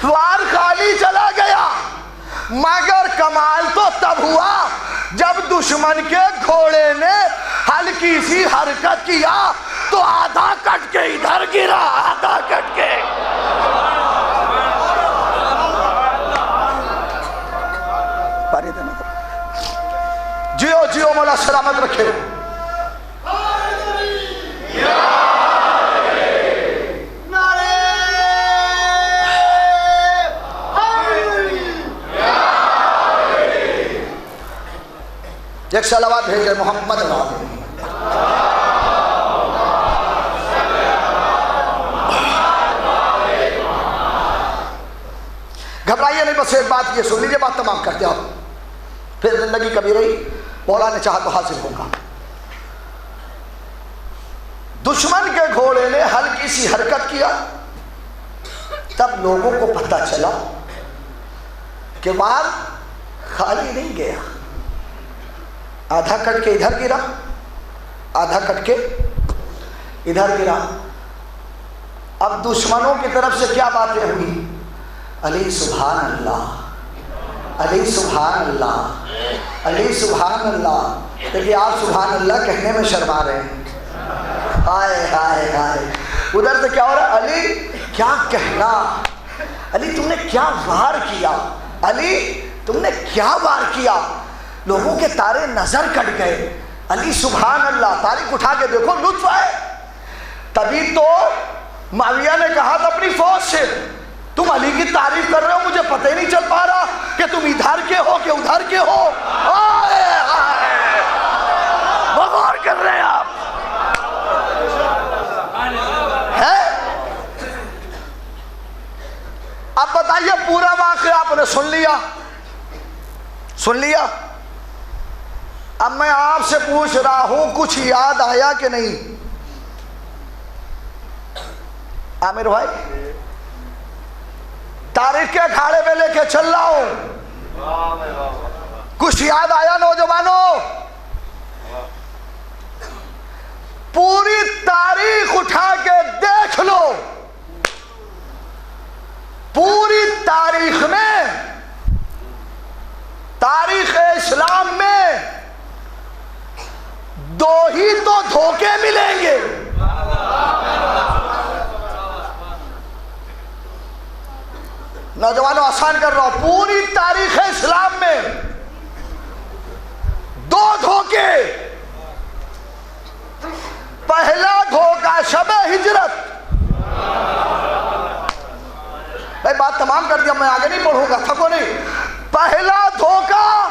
Speaker 2: وار خالی چلا گیا. مگر کمال تو تب ہوا جب دشمن کے گھوڑے نے ہلکی سی حرکت کیا تو آدھا کٹ کے ادھر گرا, آدھا کٹ کے. جیو جیو مولا سلامت رکھے. ایک صلوات بھیجے محمد علیہ. گھبرائیے نہیں, بس ایک بات یہ سن لیجیے, بات تمام کرتے آپ. پھر زندگی کبھی رہی, مولا نے چاہا تو حاصل ہوگا. دشمن کے گھوڑے نے ہلکی سی حرکت کیا, تب لوگوں کو پتہ چلا کہ وار خالی نہیں گیا. آدھا کٹ کے ادھر گرا, آدھا کٹ کے ادھر گرا. اب دشمنوں کی طرف سے کیا باتیں ہوئی؟ علی سبحان اللہ, علی سبحان اللہ, علی سبحان اللہ. دیکھیے آپ سبحان اللہ کہنے میں شرما رہے ہیں. ہائے ہائے ہائے. ادھر سے کیا ہو رہا؟ علی کیا کہنا, علی تم نے کیا وار کیا, علی تم نے کیا وار کیا. لوگوں کے تارے نظر کٹ گئے. علی سبحان اللہ. تاریخ اٹھا کے دیکھو, لطف آئے. تبھی تو معاویہ نے کہا تھا اپنی فوج سے, تم علی کی تعریف کر رہے ہو, مجھے پتہ ہی نہیں چل پا رہا کہ تم ادھر کے ہو کہ ادھر کے ہو. بغور کر رہے ہیں آپ. اب بتائیے, پورا واقعہ آپ نے سن لیا, سن لیا. اب میں آپ سے پوچھ رہا ہوں, کچھ یاد آیا کہ نہیں؟ عامر بھائی, تاریخ کے اکھاڑے پہ لے کے چل رہا ہوں, کچھ یاد آیا نوجوانوں؟ پوری تاریخ اٹھا کے دیکھ لو. پوری تاریخ میں, تاریخ اسلام میں دو ہی تو دھوکے ملیں گے. نوجوانوں آسان کر رہا ہوں, پوری تاریخ اسلام میں دو دھوکے. پہلا دھوکہ شب ہجرت. بھائی بات تمام کر دیا, میں آگے نہیں پڑھوں گا, تھکو نہیں. پہلا دھوکہ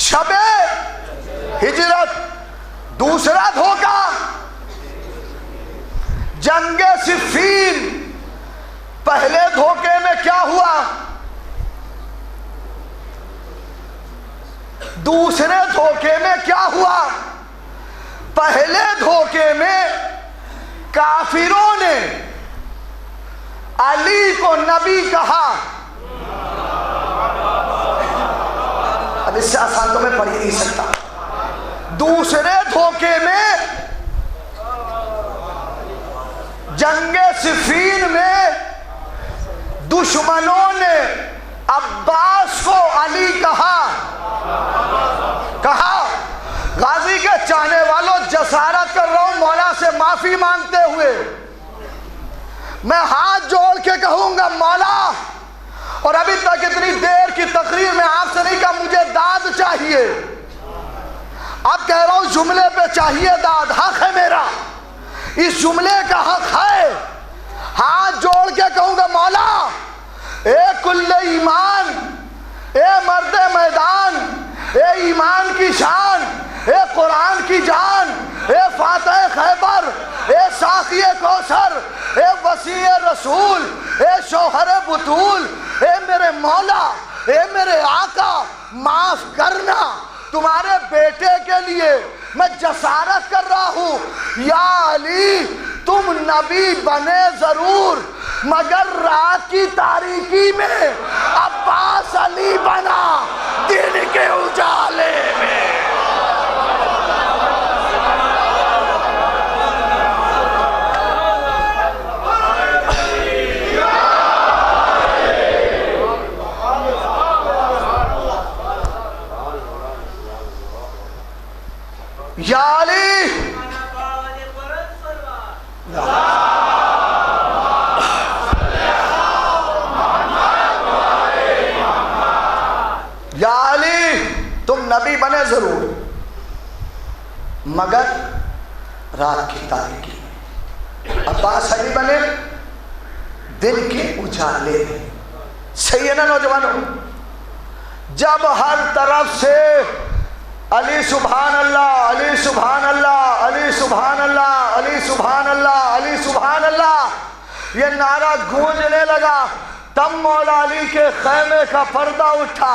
Speaker 2: شب ہجرت. دوسرا دھوکہ جنگ صفین. پہلے دھوکے میں کیا ہوا؟ دوسرے دھوکے میں کیا ہوا؟ پہلے دھوکے میں کافروں نے علی کو نبی کہا. اب اس سے آسان تو میں پڑھ ہی نہیں سکتا. دوسرے دھوکے میں جنگ صفین میں دشمنوں نے عباس کو علی کہا. غازی کے چاہنے والوں, جسارت کر رہا ہوں مولا سے معافی مانگتے ہوئے, میں ہاتھ جوڑ کے کہوں گا مولا, اور ابھی تک اتنی دیر کی تقریر میں آپ سے نہیں کہا مجھے داد چاہیے, اب کہہ رہا ہوں جملے پہ چاہیے داد, حق ہے میرا, اس جملے کا حق ہے. ہاتھ جوڑ کے کہوں گا مولا, اے کل ایمان, اے مرد میدان, اے ایمان کی شان, اے قرآن کی جان, اے فاتح خیبر, اے ساقی کوثر, اے وسیع رسول, اے شوہر بطول, اے میرے مولا, اے میرے آقا, معاف کرنا. تمہارے بیٹے کے لیے میں جسارت کر رہا ہوں، یا علی تم نبی بنے ضرور مگر رات کی تاریکی میں عباس علی بنا دن کے اجالے میں۔ یا علی یا علی تم نبی بنے ضرور مگر رات کی تاریکی میں، عباس علی بنے دن کے اجالے میں۔ صحیح ہے نا نوجوانوں؟ جب ہر طرف سے علی سبحان اللہ، علی سبحان اللہ، علی سبحان اللہ، علی سبحان اللہ، علی سبحان اللہ یہ نعرہ گونجنے لگا، تب مولا علی کے خیمے کا پردہ اٹھا،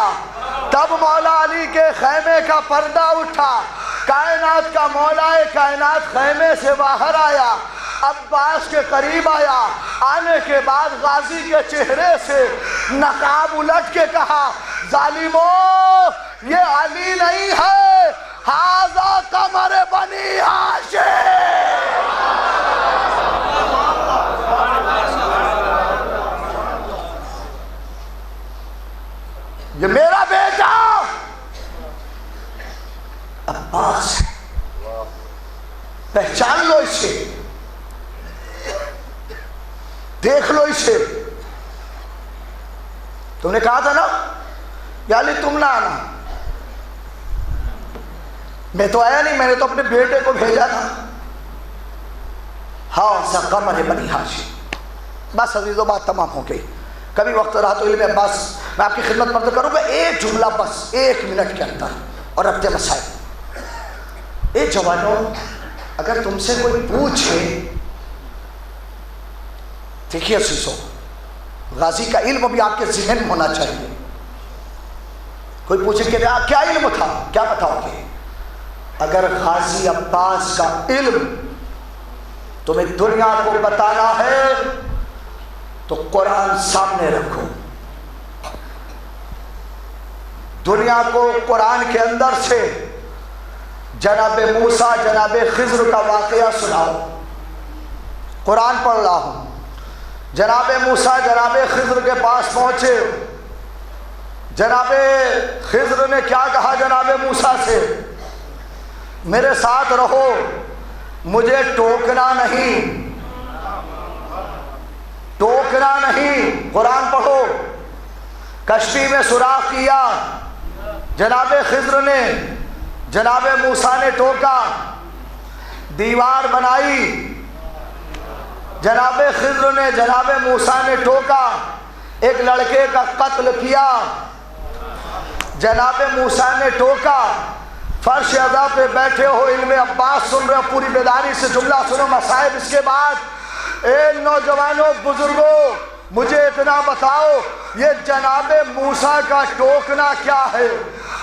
Speaker 2: تب مولا علی کے خیمے کا پردہ اٹھا، کائنات کا مولا کائنات خیمے سے باہر آیا، عباس کے قریب آیا، آنے کے بعد غازی کے چہرے سے نقاب الٹ کے کہا، ظالموں یہ علی نہیں ہے، ھذا قمر بنی ہاشم، یہ میرا بیٹا عباس ہے، پہچان لو اسے، دیکھ لو اسے۔ تم نے کہا تھا نا یا علی تم نہ آنا، میں تو آیا نہیں، میں نے تو اپنے بیٹے کو بھیجا تھا۔ ھذا قمر بنی ہاشم۔ بس عزیزو بات تمام ہو گئی، کبھی وقت رہا تو علم عباس میں آپ کی خدمت مرد کروں گا، ایک جملہ بس 1 منٹ کے اندر اور اپنے مسائل۔ اے جوانوں اگر تم سے کوئی پوچھے، دیکھیے عزیزو غازی کا علم بھی آپ کے ذہن میں ہونا چاہیے۔ کوئی پوچھے کہ کیا علم تھا، کیا بتاؤ گے؟ اگر غازی عباس کا علم تمہیں دنیا کو بتانا ہے تو قرآن سامنے رکھو، دنیا کو قرآن کے اندر سے جناب موسیٰ جناب خضر کا واقعہ سناؤ۔ قرآن پڑھ رہا ہوں، جناب موسیٰ جناب خضر کے پاس پہنچے، جناب خضر نے کیا کہا جناب موسیٰ سے؟ میرے ساتھ رہو، مجھے ٹوکنا نہیں، ٹوکنا نہیں۔ قرآن پڑھو۔ کشتی میں سوراخ کیا، جناب خضر نے، جناب موسیٰ نے ٹوکا، دیوار بنائی، جناب خضر نے جناب موسیٰ نے ٹوکا، ایک لڑکے کا قتل کیا، جناب موسیٰ نے ٹوکا۔ فرش ادا پہ بیٹھے ہو، علم عباس سن رہے ہو، پوری بیداری سے جملہ سنو مصائب۔ اس کے بعد اے نوجوانوں بزرگوں مجھے اتنا بتاؤ، یہ جناب موسیٰ کا ٹوکنا کیا ہے؟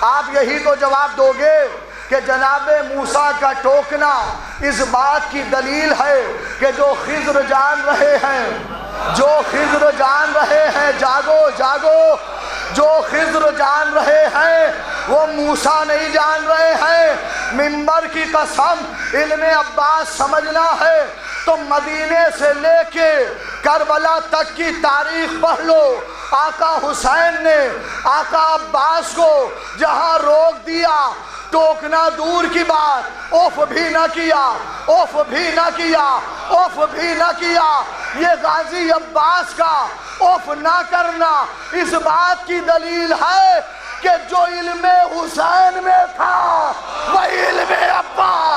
Speaker 2: آپ یہی تو جواب دو گے کہ جناب موسیٰ کا ٹوکنا اس بات کی دلیل ہے کہ جو خضر جان رہے ہیں، جو خضر جان رہے ہیں، جاگو جاگو، جو خضر جان رہے ہیں وہ موسیٰ نہیں جان رہے ہیں۔ منبر کی قسم علم عباس سمجھنا ہے تو مدینے سے لے کے کربلا تک کی تاریخ پڑھ لو۔ آقا حسین نے آقا عباس کو جہاں روک دیا، ٹوکنا دور کی بات، اوف بھی نہ کیا، اوف بھی نہ کیا، اوف بھی نہ کیا۔ یہ غازی عباس کا اوف نہ کرنا اس بات کی دلیل ہے کہ جو علم حسین میں تھا وہی علم عباس